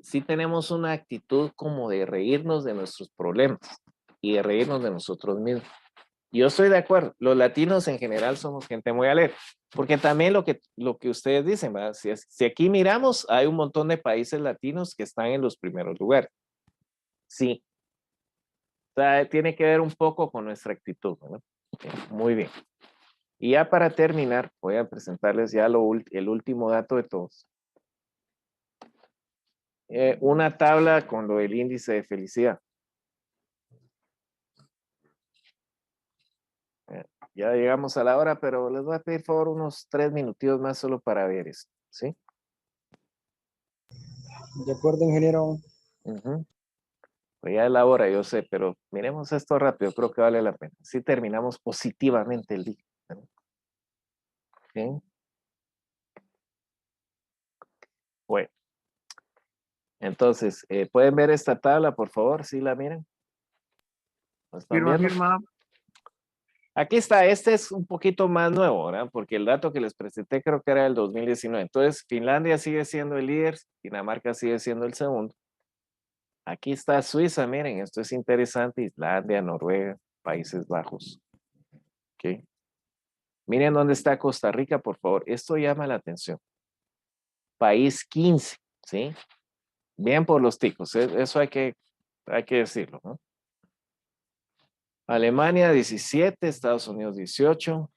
sí tenemos una actitud como de reírnos de nuestros problemas y de reírnos de nosotros mismos. Yo estoy de acuerdo. Los latinos en general somos gente muy alegre. Porque también lo que ustedes dicen, ¿verdad? Si aquí miramos, hay un montón de países latinos que están en los primeros lugares. Sí. O sea, tiene que ver un poco con nuestra actitud, ¿verdad? Muy bien. Y ya para terminar, voy a presentarles ya el último dato de todos. Una tabla con lo del índice de felicidad. Ya llegamos a la hora, pero les voy a pedir por favor unos 3 minutitos más solo para ver esto, ¿sí? De acuerdo, ingeniero. Pues ya es la hora, yo sé, pero miremos esto rápido, creo que vale la pena. Si terminamos positivamente el día. ¿Sí? Bueno, entonces, ¿pueden ver esta tabla, por favor? ¿Sí la miren? ¿La están viendo? Aquí está, este es un poquito más nuevo, ¿verdad? Porque el dato que les presenté creo que era del 2019. Entonces, Finlandia sigue siendo el líder, Dinamarca sigue siendo el segundo. Aquí está Suiza, miren, esto es interesante, Islandia, Noruega, Países Bajos. ¿Ok? Miren dónde está Costa Rica, por favor. Esto llama la atención. País 15, ¿sí? Bien por los ticos, eso hay que decirlo, ¿no? Alemania 17, Estados Unidos 18,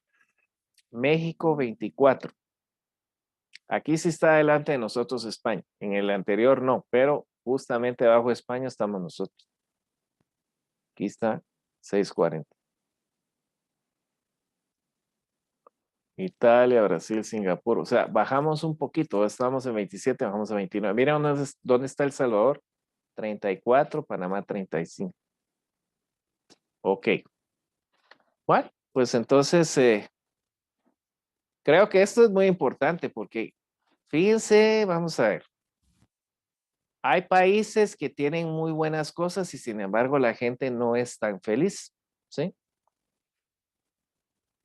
México 24. Aquí sí está delante de nosotros España. En el anterior no, pero justamente abajo de España estamos nosotros. Aquí está 640. Italia, Brasil, Singapur. O sea, bajamos un poquito. Estamos en 27, bajamos a 29. Mira dónde está El Salvador. 34, Panamá 35. Ok. Bueno, pues entonces creo que esto es muy importante porque fíjense, vamos a ver. Hay países que tienen muy buenas cosas y sin embargo la gente no es tan feliz, ¿sí?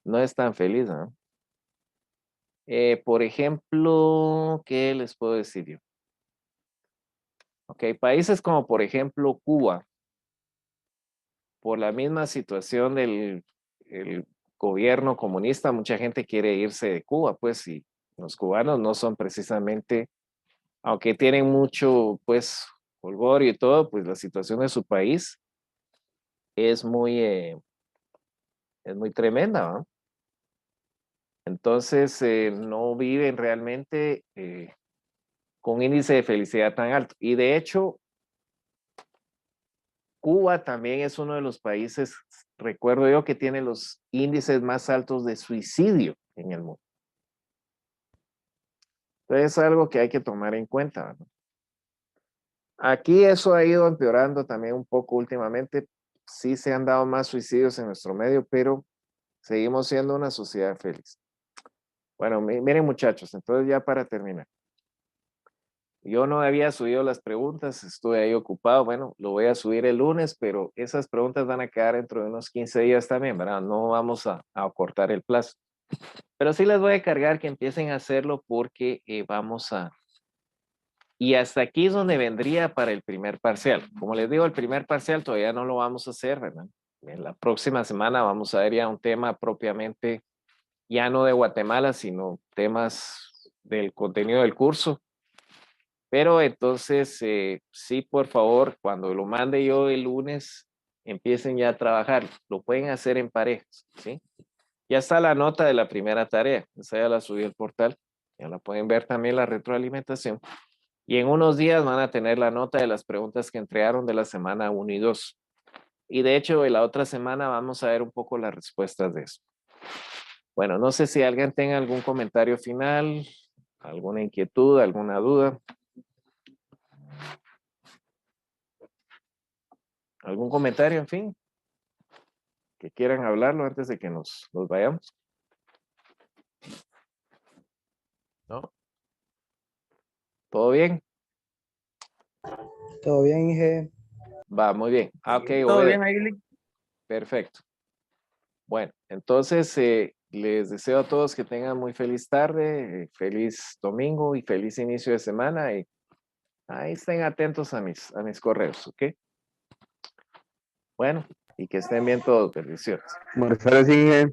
No es tan feliz, ¿no? Por ejemplo, ¿qué les puedo decir yo? Ok, países como por ejemplo Cuba, por la misma situación del el gobierno comunista, mucha gente quiere irse de Cuba, pues, y los cubanos no son precisamente, aunque tienen mucho, pues, holgorio y todo, pues la situación de su país es muy tremenda, ¿no? Entonces, no viven realmente con índice de felicidad tan alto. Y de hecho, Cuba también es uno de los países, recuerdo yo, que tiene los índices más altos de suicidio en el mundo. Entonces, es algo que hay que tomar en cuenta, ¿no? Aquí eso ha ido empeorando también un poco últimamente. Sí se han dado más suicidios en nuestro medio, pero seguimos siendo una sociedad feliz. Bueno, miren muchachos, entonces ya para terminar. Yo no había subido las preguntas, estuve ahí ocupado. Bueno, lo voy a subir el lunes, pero esas preguntas van a quedar dentro de unos 15 días también, ¿verdad? No vamos a cortar el plazo. Pero sí les voy a cargar que empiecen a hacerlo porque vamos a... Y hasta aquí es donde vendría para el primer parcial. Como les digo, el primer parcial todavía no lo vamos a hacer, ¿verdad? En la próxima semana vamos a ver ya un tema propiamente, ya no de Guatemala, sino temas del contenido del curso. Pero entonces, sí, por favor, cuando lo mande yo el lunes, empiecen ya a trabajar. Lo pueden hacer en parejas, ¿sí? Ya está la nota de la primera tarea. Esa ya la subí al portal. Ya la pueden ver también la retroalimentación. Y en unos días van a tener la nota de las preguntas que entregaron de la semana 1 y 2. Y de hecho, en la otra semana vamos a ver un poco las respuestas de eso. Bueno, no sé si alguien tenga algún comentario final, alguna inquietud, alguna duda. ¿Algún comentario, en fin, que quieran hablarlo antes de que nos vayamos? ¿No? ¿Todo bien? Todo bien, Inge. Va, muy bien. Ok, Todo bien, Ailey. Perfecto. Bueno, entonces les deseo a todos que tengan muy feliz tarde, feliz domingo y feliz inicio de semana. Y ahí estén atentos a mis correos, ¿ok? Bueno, y que estén bien todos. Bendiciones. Buenas tardes, Inge.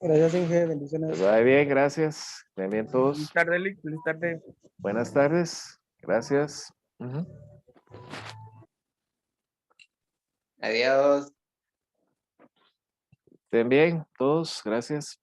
Gracias, Inge. Bendiciones. Que vaya bien, gracias. Estén bien todos. Feliz tarde, Lick. Feliz tarde. Buenas tardes. Gracias. Adiós. Estén bien todos. Gracias.